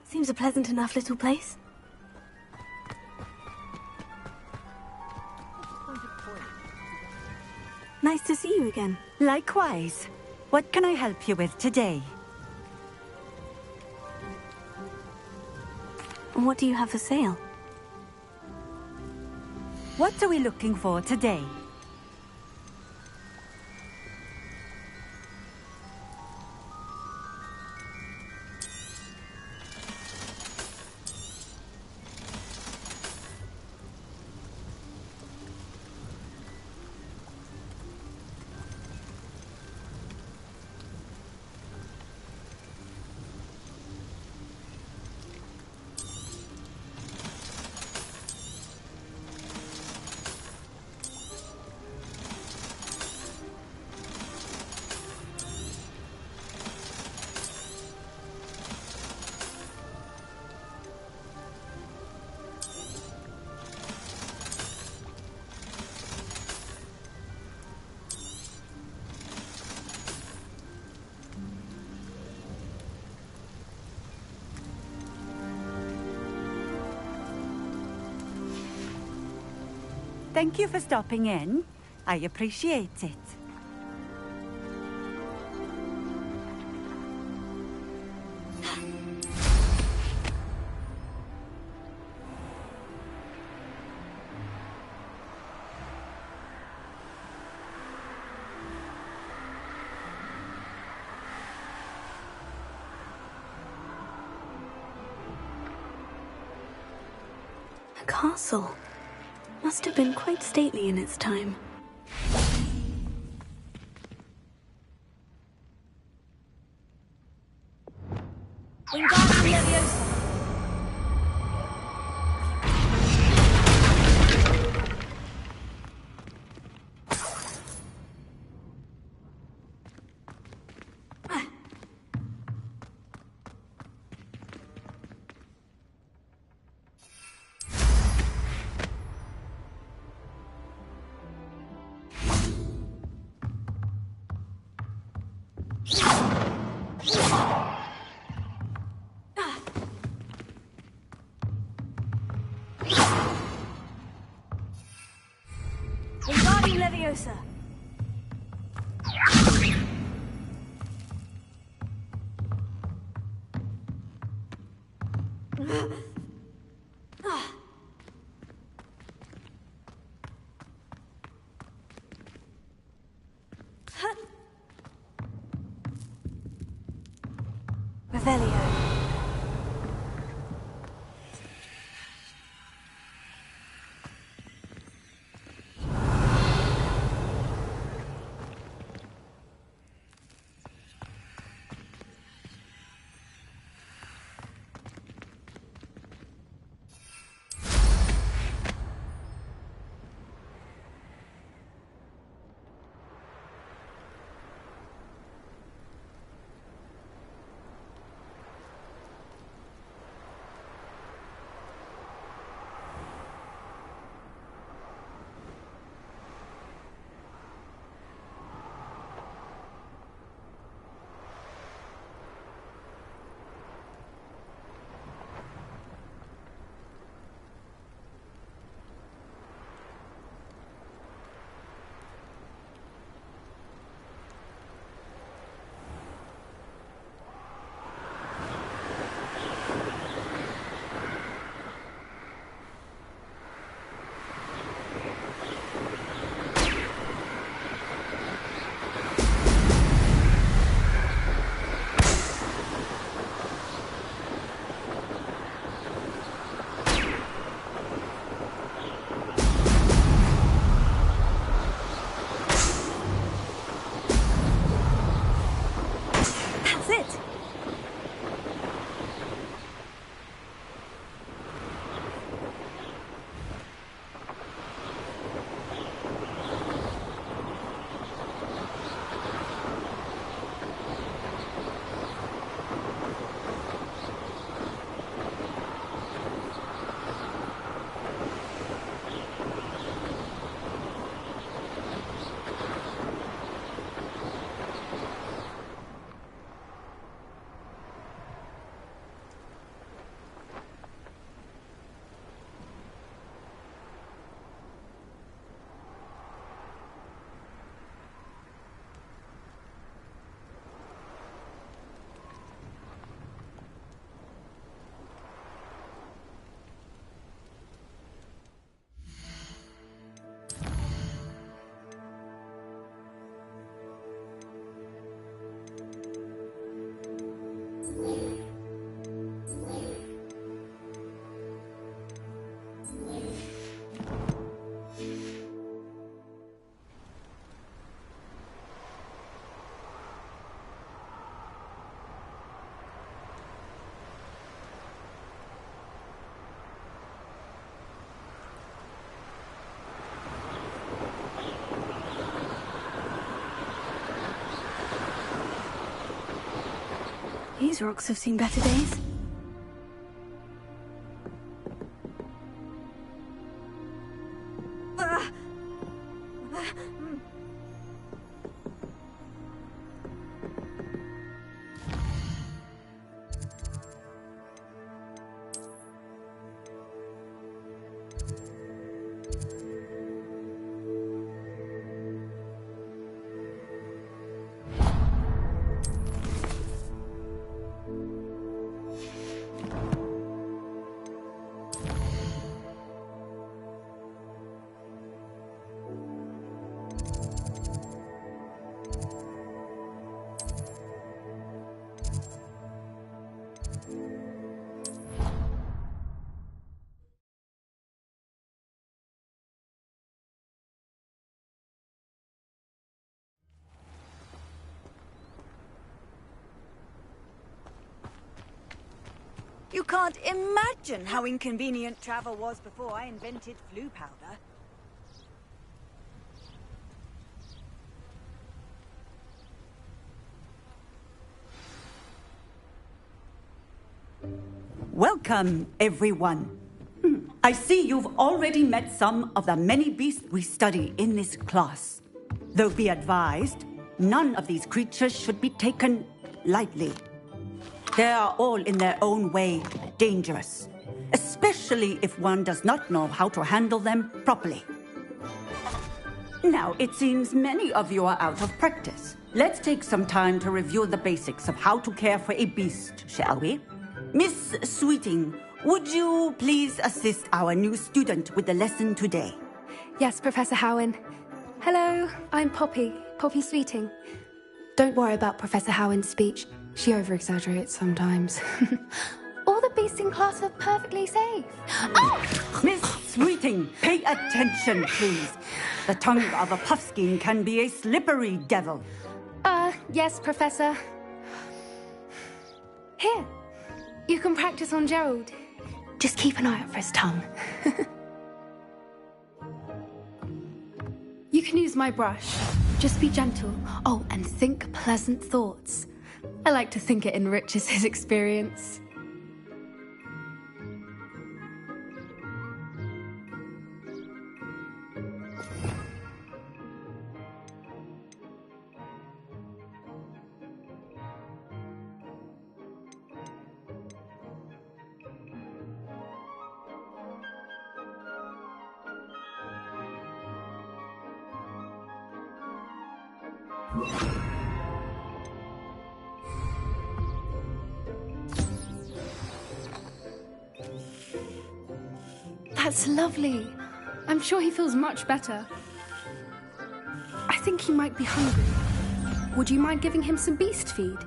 Seems a pleasant enough little place. Nice to see you again. Likewise. What can I help you with today? What do you have for sale? What are we looking for today? Thank you for stopping in. I appreciate it. A castle. Must have been quite stately in its time. Leviosa. Revelio. These rocks have seen better days. You can't imagine how inconvenient travel was before I invented flu powder. Welcome, everyone. I see you've already met some of the many beasts we study in this class. Though be advised, none of these creatures should be taken lightly. They are all in their own way dangerous, especially if one does not know how to handle them properly. Now, it seems many of you are out of practice. Let's take some time to review the basics of how to care for a beast, shall we? Miss Sweeting, would you please assist our new student with the lesson today? Yes, Professor Howen. Hello, I'm Poppy Sweeting. Don't worry about Professor Howen's speech. She over-exaggerates sometimes. All the beasts in class are perfectly safe. Oh! Miss Sweeting, pay attention, please. The tongue of a puffskein can be a slippery devil. Yes, Professor. Here, you can practice on Gerald. Just keep an eye out for his tongue. You can use my brush. Just be gentle. Oh, and think pleasant thoughts. I like to think it enriches his experience. That's lovely. I'm sure he feels much better. I think he might be hungry. Would you mind giving him some beast feed?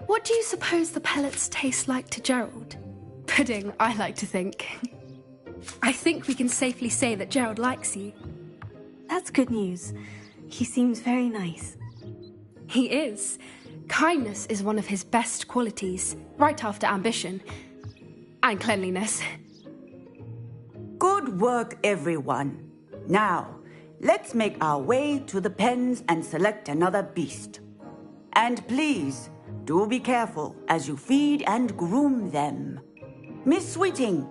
What do you suppose the pellets taste like to Gerald? Pudding, I like to think. I think we can safely say that Gerald likes you. That's good news. He seems very nice. He is. Kindness is one of his best qualities, right after ambition. And cleanliness. Good work, everyone. Now, let's make our way to the pens and select another beast. And please, do be careful as you feed and groom them. Miss Sweeting,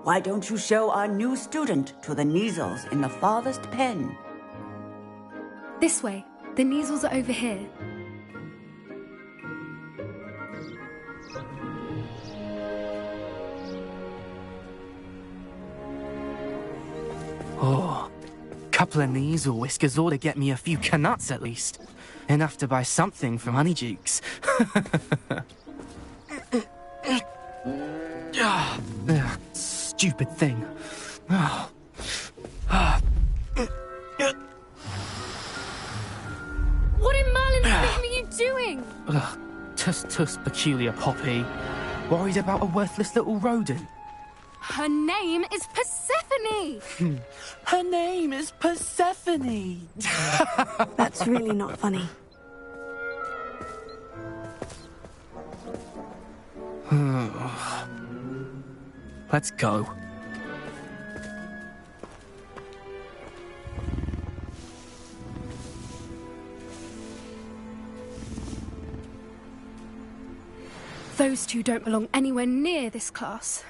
why don't you show our new student to the Neasels in the farthest pen? This way. The Neasels are over here. Oh, couple of Neasel whiskers ought to get me a few canuts at least. Enough to buy something from Honeydukes. Stupid thing. What in Merlin's name are you doing? Tuss, peculiar Poppy. Worried about a worthless little rodent. Her name is Persephone! Her name is Persephone! That's really not funny. Let's go. Those two don't belong anywhere near this class.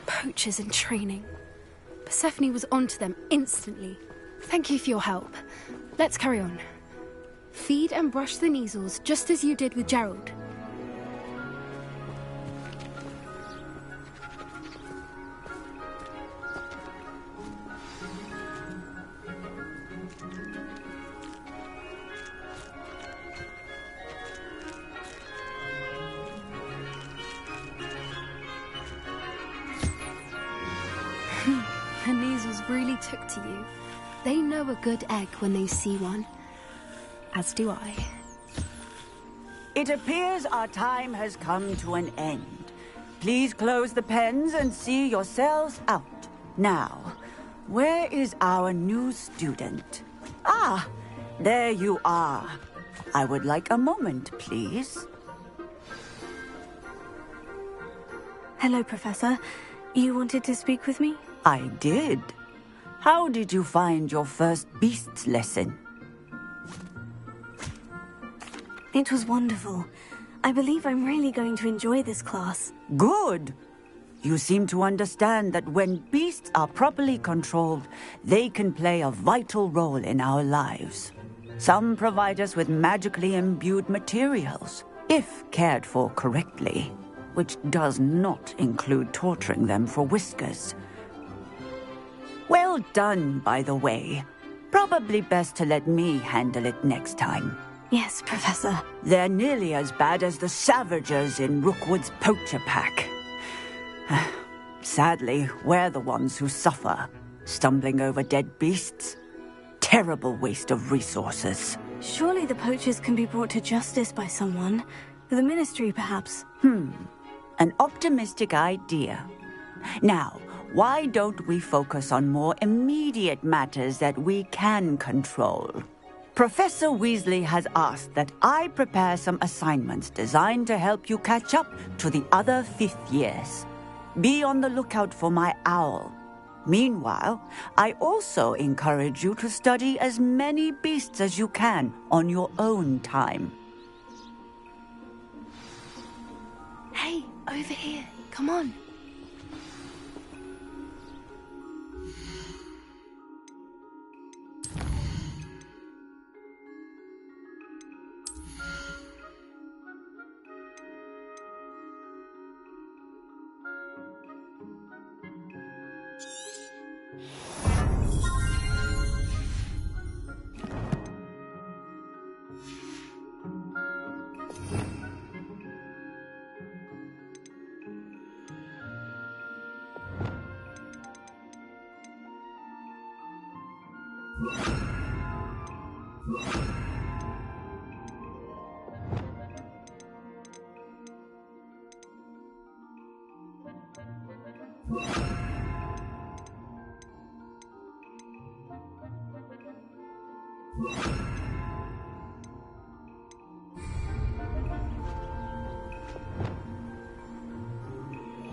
Poachers in training. Persephone was onto them instantly. Thank you for your help. Let's carry on. Feed and brush the Neasels just as you did with Gerald. The Neasels really took to you. They know a good egg when they see one. As do I. It appears our time has come to an end. Please close the pens and see yourselves out. Now, where is our new student? Ah, there you are. I would like a moment, please. Hello, Professor. You wanted to speak with me? I did. How did you find your first beasts lesson? It was wonderful. I believe I'm really going to enjoy this class. Good. You seem to understand that when beasts are properly controlled, they can play a vital role in our lives. Some provide us with magically imbued materials, if cared for correctly, which does not include torturing them for whiskers. Well done, by the way. Probably best to let me handle it next time. Yes, Professor. They're nearly as bad as the Savagers in Rookwood's poacher pack. Sadly, we're the ones who suffer, stumbling over dead beasts. Terrible waste of resources. Surely the poachers can be brought to justice by someone. The Ministry, perhaps. An optimistic idea. Now, why don't we focus on more immediate matters that we can control? Professor Weasley has asked that I prepare some assignments designed to help you catch up to the other 5th years. Be on the lookout for my owl. Meanwhile, I also encourage you to study as many beasts as you can on your own time. Hey, over here. Come on.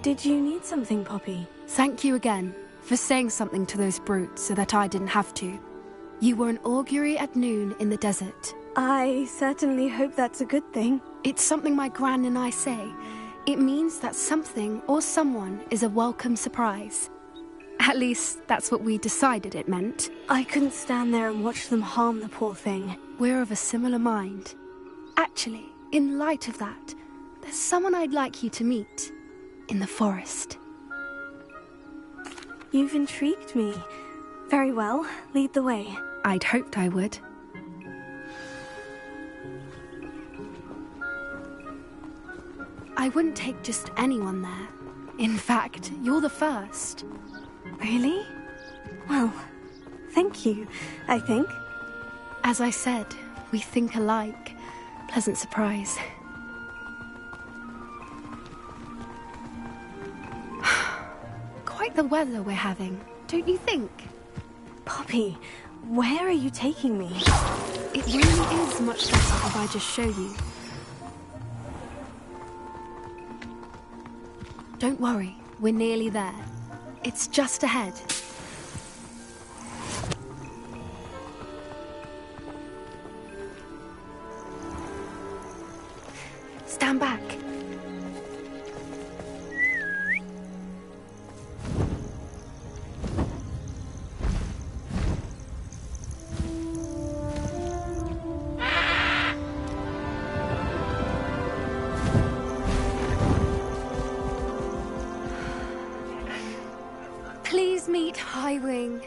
Did you need something, Poppy? Thank you again for saying something to those brutes so that I didn't have to. You were an augury at noon in the desert. I certainly hope that's a good thing. It's something my gran and I say. It means that something or someone is a welcome surprise. At least, that's what we decided it meant. I couldn't stand there and watch them harm the poor thing. We're of a similar mind. Actually, in light of that, there's someone I'd like you to meet. In the forest. You've intrigued me. Very well, lead the way. I'd hoped I would. I wouldn't take just anyone there. In fact, you're the first. Really? Well, thank you, I think. As I said, we think alike. Pleasant surprise. Quite the weather we're having, don't you think? Poppy, where are you taking me? It really is much better if I just show you. Don't worry, we're nearly there. It's just ahead. Stand back. Please meet Highwing.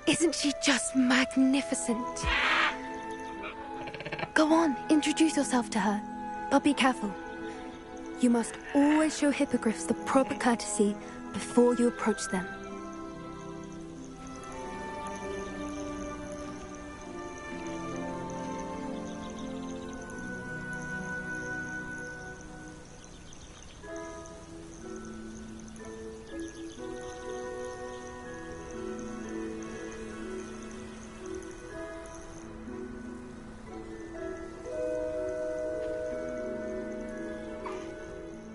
Isn't she just magnificent? Go on, introduce yourself to her. But be careful. You must always show hippogriffs the proper courtesy before you approach them.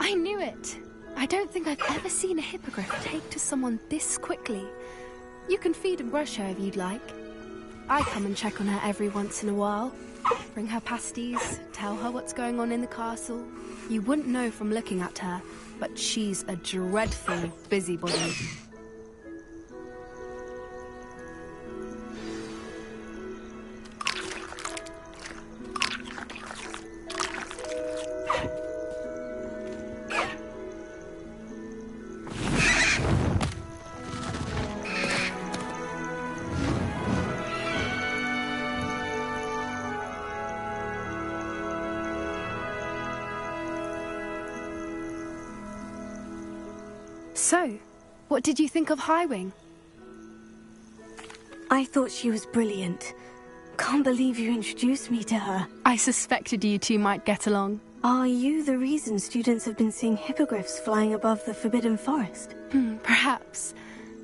I knew it. I don't think I've ever seen a hippogriff take to someone this quickly. You can feed and brush her if you'd like. I come and check on her every once in a while. Bring her pasties, tell her what's going on in the castle. You wouldn't know from looking at her, but she's a dreadful busybody. So, what did you think of Highwing? I thought she was brilliant. Can't believe you introduced me to her. I suspected you two might get along. Are you the reason students have been seeing hippogriffs flying above the Forbidden Forest? Perhaps.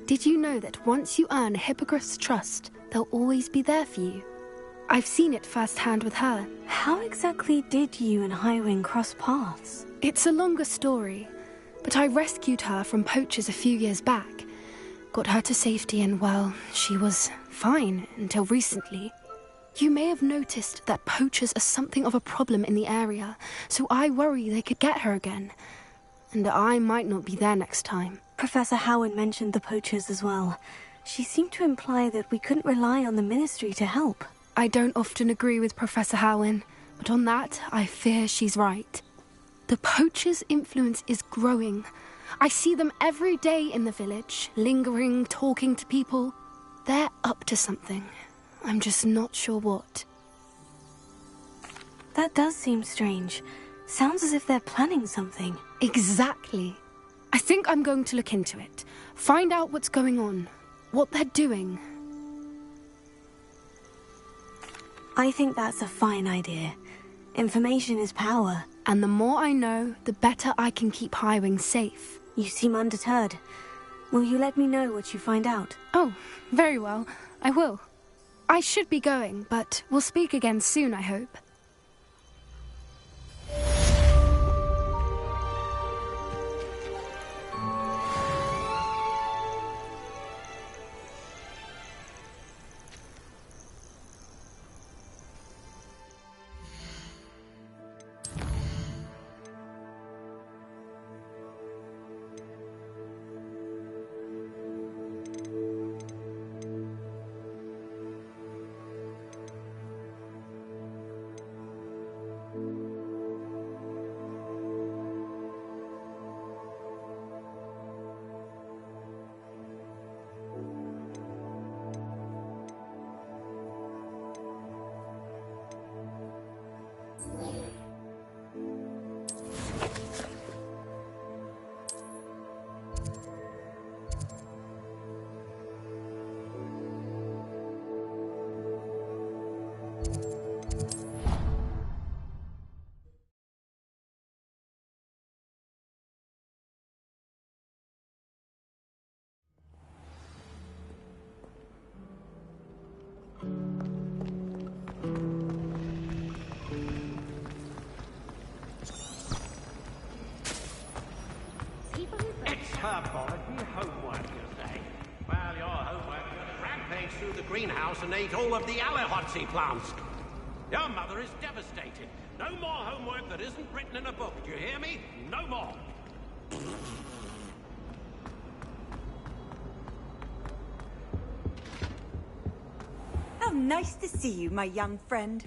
Did you know that once you earn a hippogriff's trust, they'll always be there for you? I've seen it firsthand with her. How exactly did you and Highwing cross paths? It's a longer story, but I rescued her from poachers a few years back. Got her to safety and, well, she was fine until recently. You may have noticed that poachers are something of a problem in the area, so I worry they could get her again. And I might not be there next time. Professor Howard mentioned the poachers as well. She seemed to imply that we couldn't rely on the Ministry to help. I don't often agree with Professor Howin, but on that, I fear she's right. The poachers' influence is growing. I see them every day in the village, lingering, talking to people. They're up to something. I'm just not sure what. That does seem strange. Sounds as if they're planning something. Exactly. I think I'm going to look into it. Find out what's going on. What they're doing. I think that's a fine idea. Information is power. And the more I know, the better I can keep Highwing safe. You seem undeterred. Will you let me know what you find out? Oh, very well. I will. I should be going, but we'll speak again soon, I hope. Homework, you say? Well, your homework rampaged through the greenhouse and ate all of the Alehotzi plants. Your mother is devastated. No more homework that isn't written in a book. Do you hear me? No more. How nice to see you, my young friend.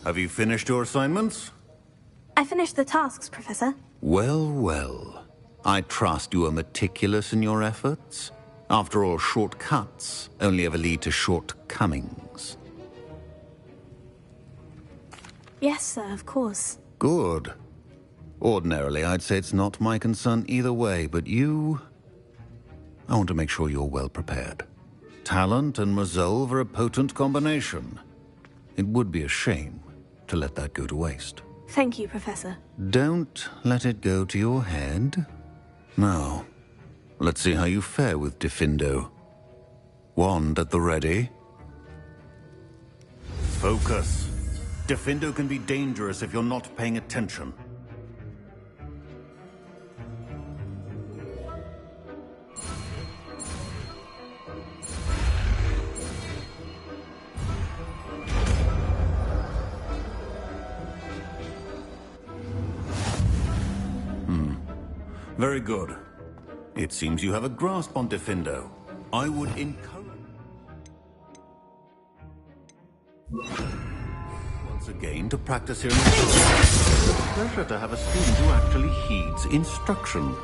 Have you finished your assignments? I finished the tasks, Professor. Well, well. I trust you are meticulous in your efforts. After all, shortcuts only ever lead to shortcomings. Yes, sir, of course. Good. Ordinarily, I'd say it's not my concern either way, but you... I want to make sure you're well prepared. Talent and resolve are a potent combination. It would be a shame to let that go to waste. Thank you, Professor. Don't let it go to your head. Now, let's see how you fare with Diffindo. Wand at the ready. Focus. Defindo can be dangerous if you're not paying attention. Very good. It seems you have a grasp on Defindo. I would encourage... Once again, to practice here in It's a pleasure to have a student who actually heeds instruction.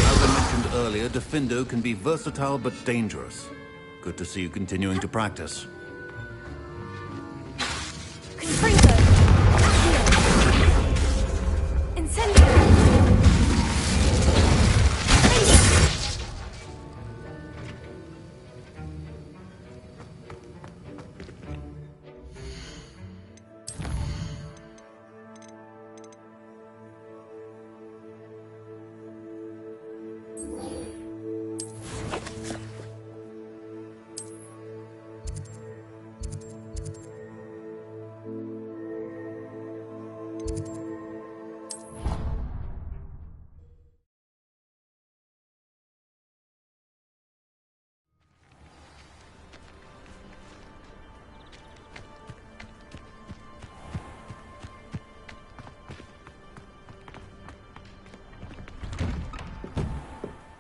As I mentioned earlier, Defindo can be versatile but dangerous. Good to see you continuing to practice.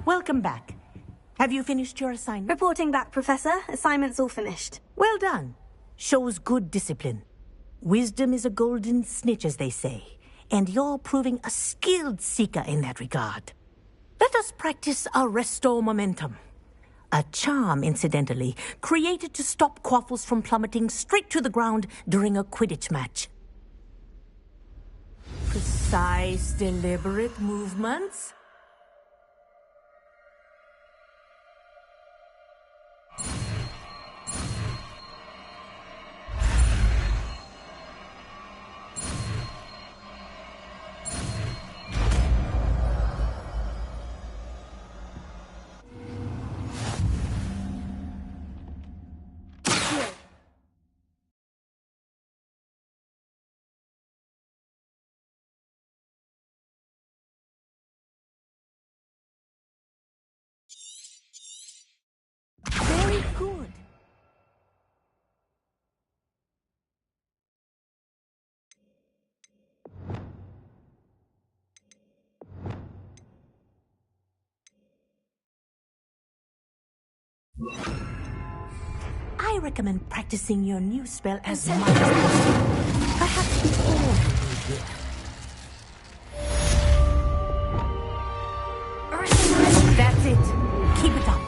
Welcome back. Have you finished your assignment? Reporting back, Professor. Assignment's all finished. Well done. Shows good discipline. Wisdom is a golden snitch, as they say, and you're proving a skilled seeker in that regard. Let us practice our Restore Momentum. A charm, incidentally, created to stop Quaffles from plummeting straight to the ground during a Quidditch match. Precise, deliberate movements. Very good. I recommend practicing your new spell as much as possible. Perhaps we all need here. That's it. Keep it up.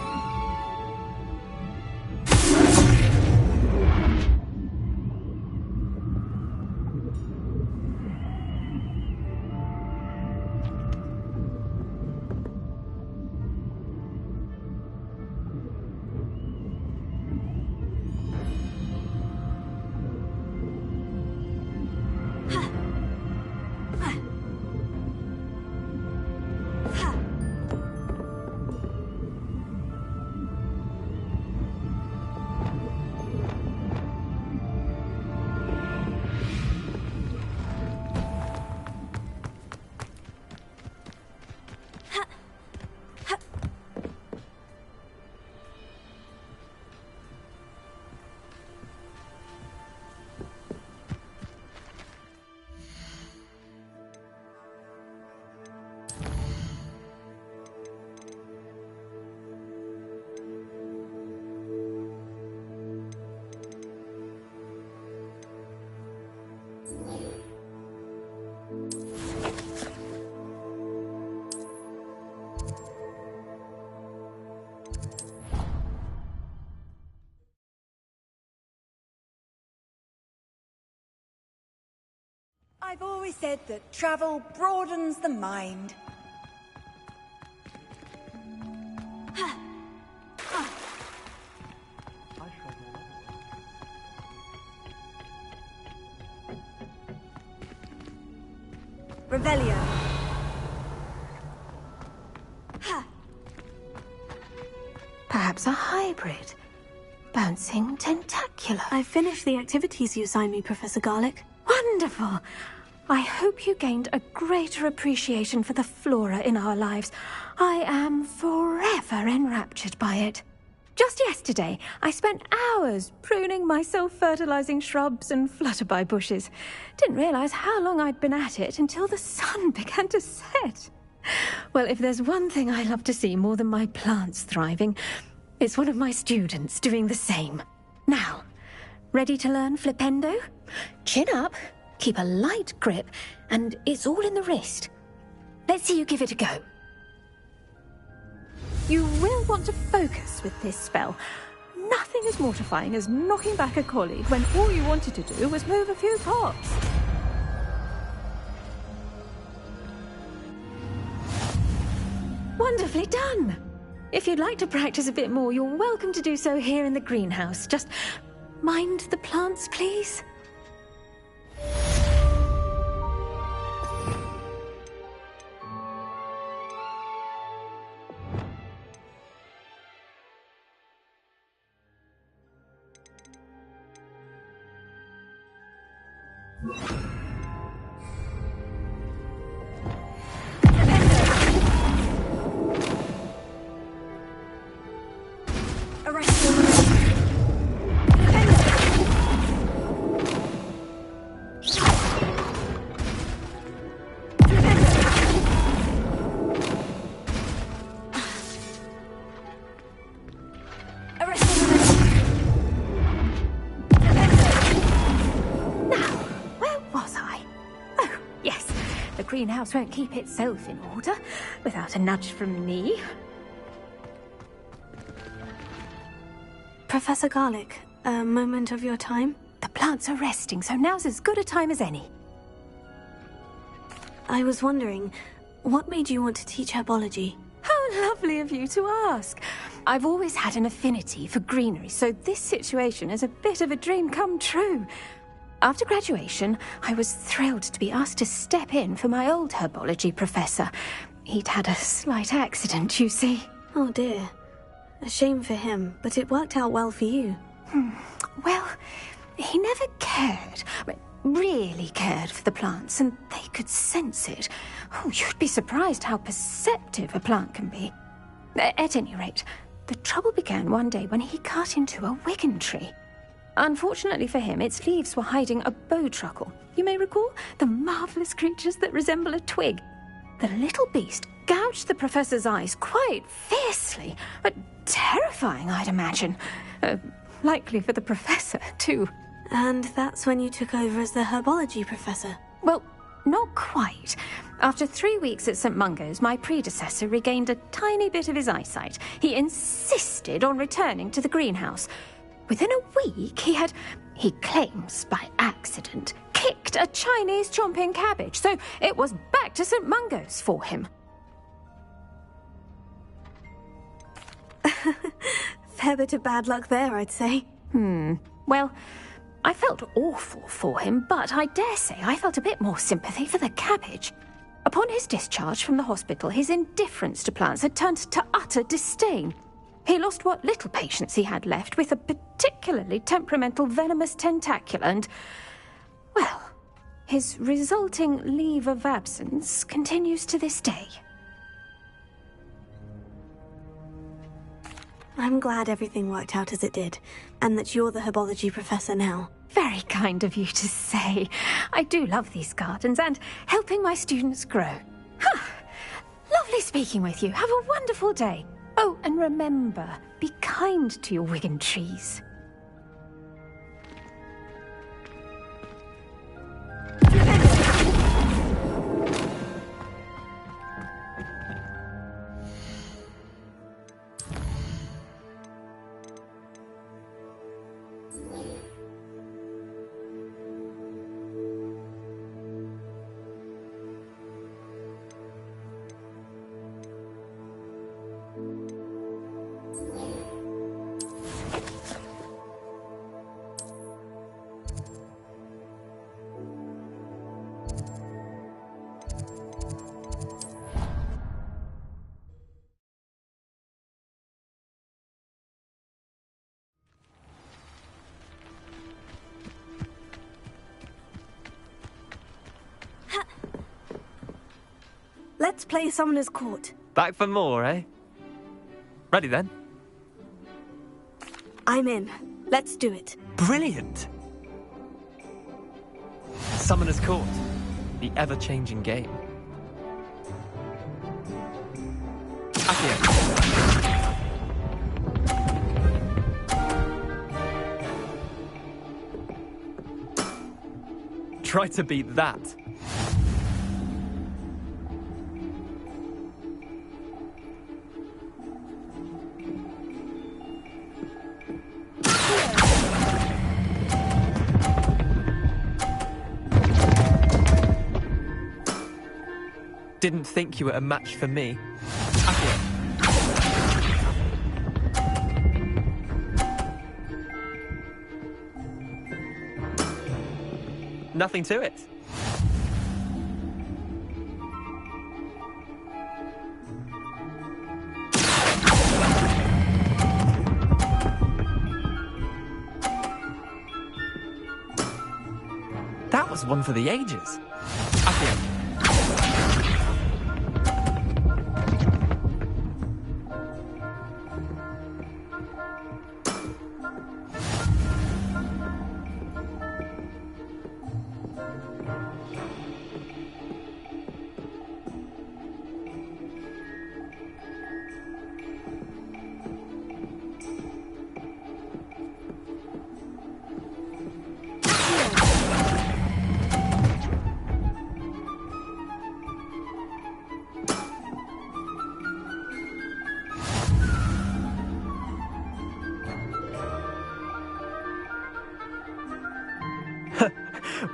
I've always said that travel broadens the mind. Revelio. Perhaps a hybrid. Bouncing tentacular. I finished the activities you assigned me, Professor Garlick. Wonderful! I hope you gained a greater appreciation for the flora in our lives. I am forever enraptured by it. Just yesterday, I spent hours pruning my self-fertilizing shrubs and flutterby bushes. Didn't realize how long I'd been at it until the sun began to set. Well, if there's one thing I love to see more than my plants thriving, it's one of my students doing the same. Now, ready to learn Flipendo? Chin up, keep a light grip, and it's all in the wrist. Let's see you give it a go. You will want to focus with this spell. Nothing as mortifying as knocking back a colleague when all you wanted to do was move a few pots. Wonderfully done! If you'd like to practice a bit more, you're welcome to do so here in the greenhouse. Just mind the plants, please. Greenhouse won't keep itself in order without a nudge from me. Professor Garlick, a moment of your time? The plants are resting, so now's as good a time as any. I was wondering, what made you want to teach herbology? How lovely of you to ask. I've always had an affinity for greenery, so this situation is a bit of a dream come true. After graduation, I was thrilled to be asked to step in for my old herbology professor. He'd had a slight accident, you see. Oh dear. A shame for him, but it worked out well for you. Well, he never cared, really cared for the plants, and they could sense it. Oh, you'd be surprised how perceptive a plant can be. At any rate, the trouble began one day when he cut into a wigan tree. Unfortunately for him, its leaves were hiding a bowtruckle. You may recall the marvelous creatures that resemble a twig. The little beast gouged the professor's eyes quite fiercely, but terrifying, I'd imagine. Likely for the professor, too. And that's when you took over as the herbology professor? Well, not quite. After 3 weeks at St. Mungo's, my predecessor regained a tiny bit of his eyesight. He insisted on returning to the greenhouse. Within a week, he claims by accident, kicked a Chinese chomping cabbage, so it was back to St. Mungo's for him. Fair bit of bad luck there, I'd say. Well, I felt awful for him, but I dare say I felt a bit more sympathy for the cabbage. Upon his discharge from the hospital, his indifference to plants had turned to utter disdain. He lost what little patience he had left with a particularly temperamental venomous tentacula and, well, his resulting leave of absence continues to this day. I'm glad everything worked out as it did, and that you're the herbology professor now. Very kind of you to say. I do love these gardens and helping my students grow. Lovely speaking with you. Have a wonderful day. Oh, and remember, be kind to your wigan trees. Let's play Summoner's Court. Back for more, eh? Ready then? I'm in. Let's do it. Brilliant! Summoner's Court. The ever-changing game. Accio. Try to beat that. Didn't think you were a match for me. Accio. Nothing to it. That was one for the ages. Accio.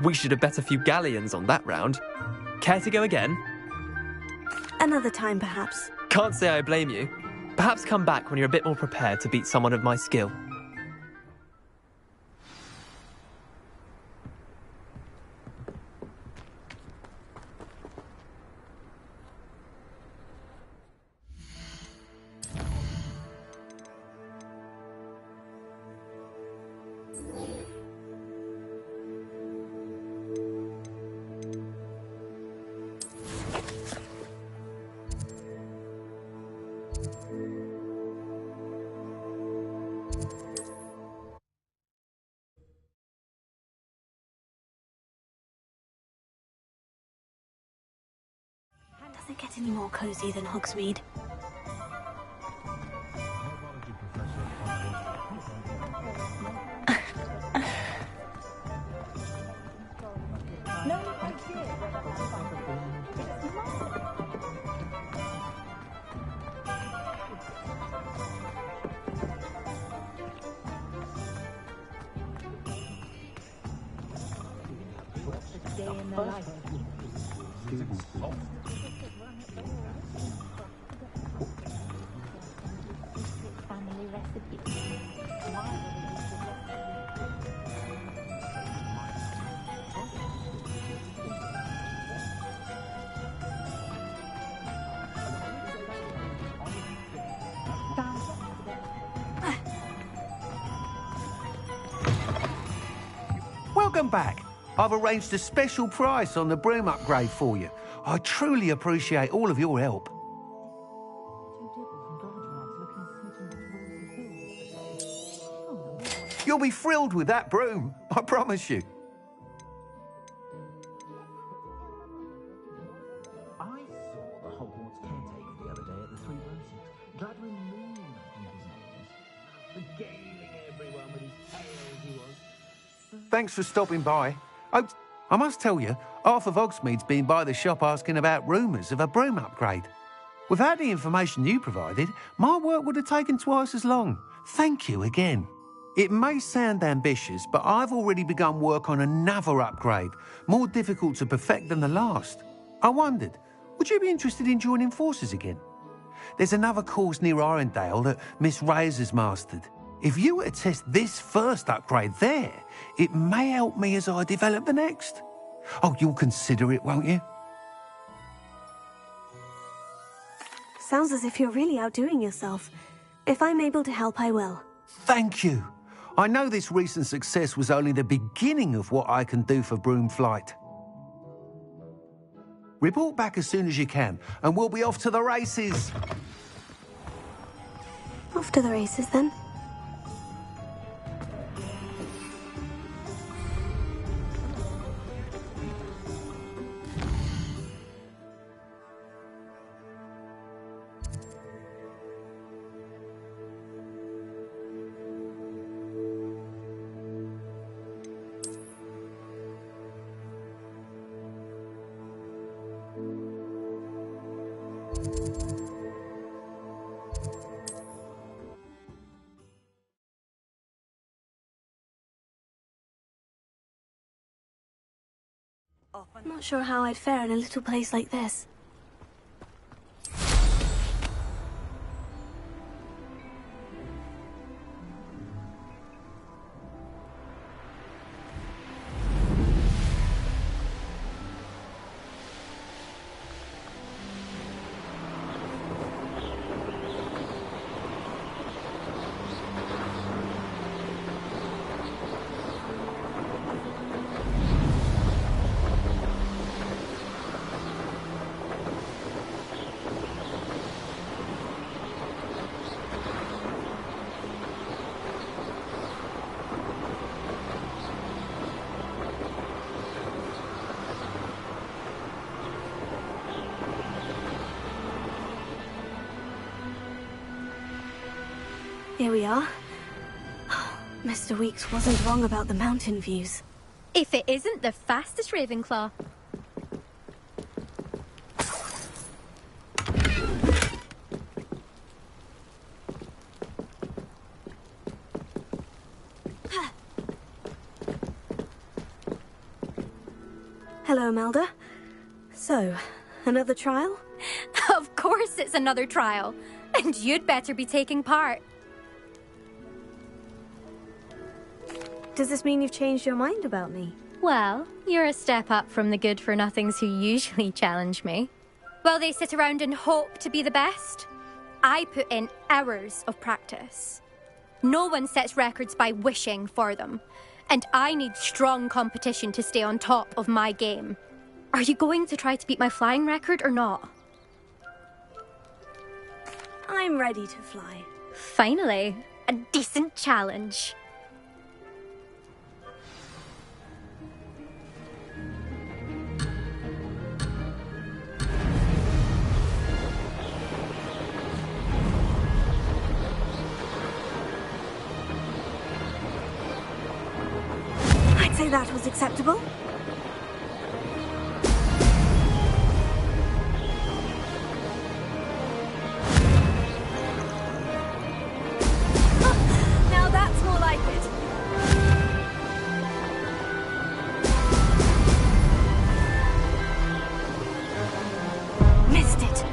We should have bet a few galleons on that round. Care to go again? Another time, perhaps. Can't say I blame you. Perhaps come back when you're a bit more prepared to beat someone of my skill. Does it get any more cozy than Hogsmeade? Welcome back. I've arranged a special price on the broom upgrade for you. I truly appreciate all of your help. You'll be thrilled with that broom, I promise you. I saw the Hogwarts caretaker the other day at the Three Roses. Gladwin Moon, I think his name is. Regaling everyone with his tales he was. Thanks for stopping by. Oh, I must tell you, half of Hogsmeade's been by the shop asking about rumours of a broom upgrade. Without the information you provided, my work would have taken twice as long. Thank you again. It may sound ambitious, but I've already begun work on another upgrade, more difficult to perfect than the last. I wondered, would you be interested in joining forces again? There's another course near Arendelle that Miss Reyes has mastered. If you were to test this first upgrade there, it may help me as I develop the next. Oh, you'll consider it, won't you? Sounds as if you're really outdoing yourself. If I'm able to help, I will. Thank you. I know this recent success was only the beginning of what I can do for Broomflight. Report back as soon as you can, and we'll be off to the races. Off to the races, then. I'm not sure how I'd fare in a little place like this. Here we are. Mr. Weeks wasn't wrong about the mountain views. If it isn't the fastest Ravenclaw. Hello, Melda. So, another trial? Of course it's another trial. And you'd better be taking part. Does this mean you've changed your mind about me? Well, you're a step up from the good-for-nothings who usually challenge me. While they sit around and hope to be the best, I put in hours of practice. No one sets records by wishing for them, and I need strong competition to stay on top of my game. Are you going to try to beat my flying record or not? I'm ready to fly. Finally, a decent challenge. I'd say that was acceptable. Now that's more like it. Missed it.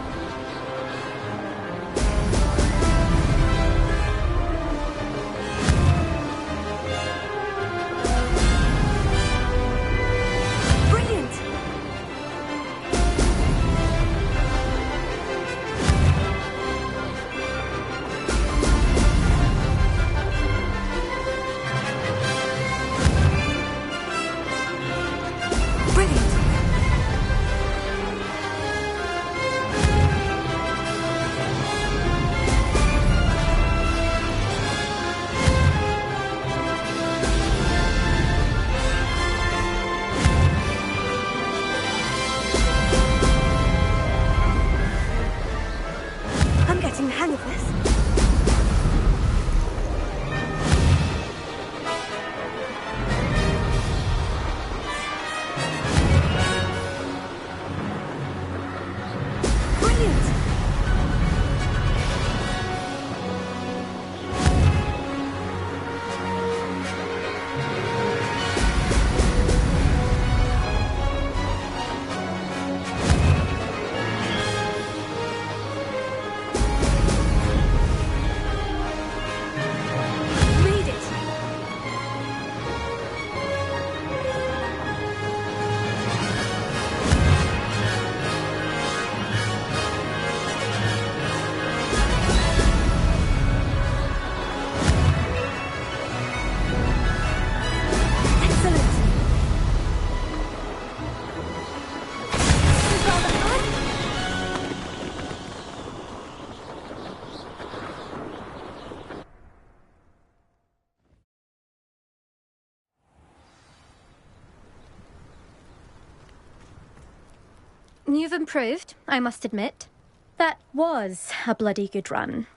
You've improved, I must admit. That was a bloody good run.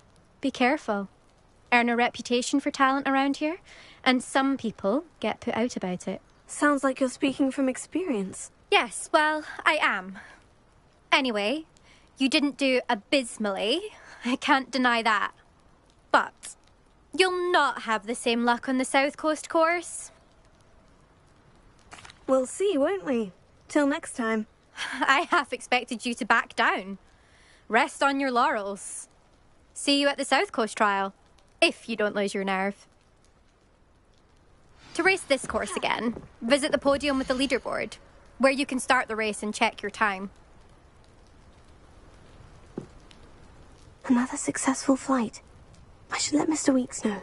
Be careful. Earn a reputation for talent around here, and some people get put out about it. Sounds like you're speaking from experience. Yes, well, I am. Anyway, you didn't do abysmally. I can't deny that. But you'll not have the same luck on the South Coast course. We'll see, won't we? Till next time. I half expected you to back down. Rest on your laurels. See you at the South Coast trial, if you don't lose your nerve. To race this course again, visit the podium with the leaderboard, where you can start the race and check your time. Another successful flight. I should let Mr. Weeks know.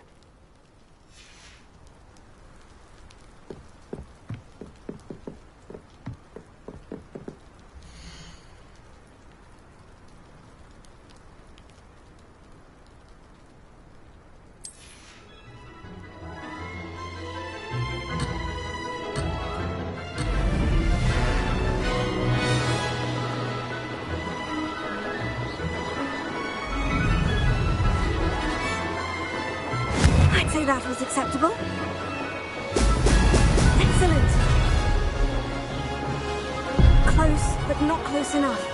That was acceptable. Excellent. Close, but not close enough.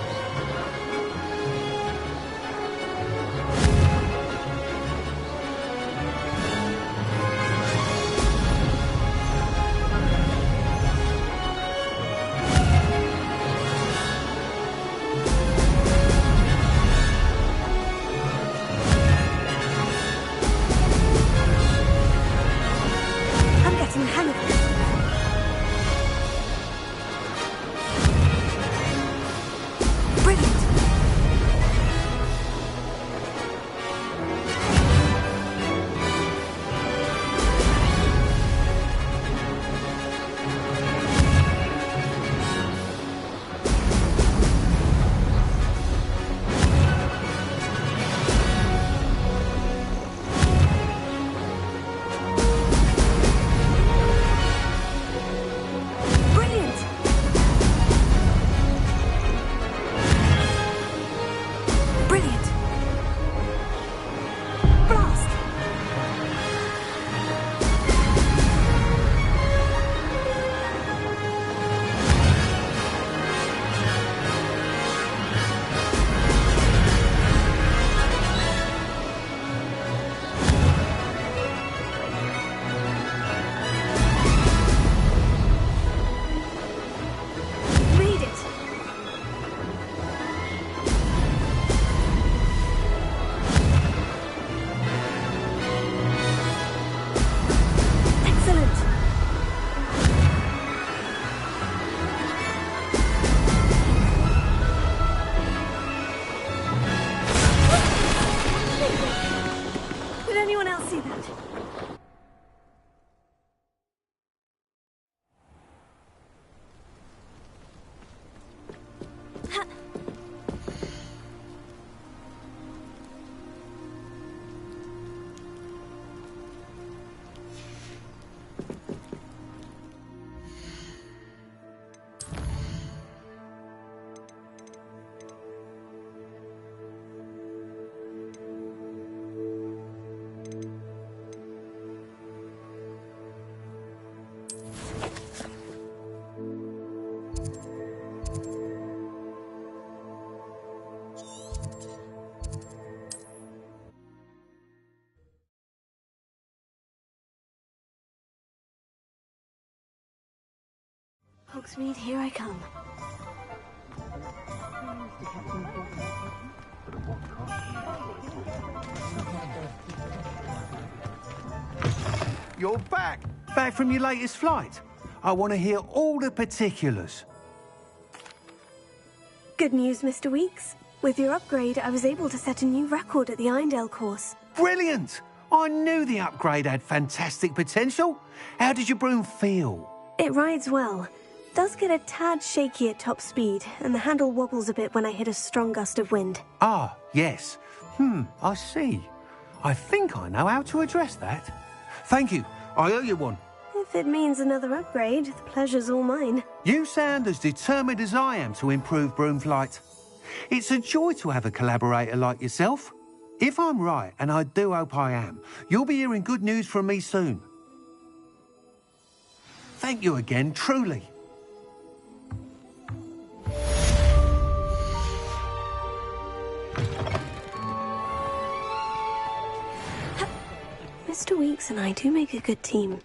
Hogsmeade, here I come. You're back! Back from your latest flight. I want to hear all the particulars. Good news, Mr. Weeks. With your upgrade, I was able to set a new record at the Irondale course. Brilliant! I knew the upgrade had fantastic potential. How did your broom feel? It rides well. Does get a tad shaky at top speed, and the handle wobbles a bit when I hit a strong gust of wind. Ah, yes. I see. I think I know how to address that. Thank you. I owe you one. If If it means another upgrade, the pleasure's all mine. You sound as determined as I am to improve broom flight. It's a joy to have a collaborator like yourself. If I'm right, and I do hope I am, you'll be hearing good news from me soon. Thank you again, truly. Mr. Weeks and I do make a good team.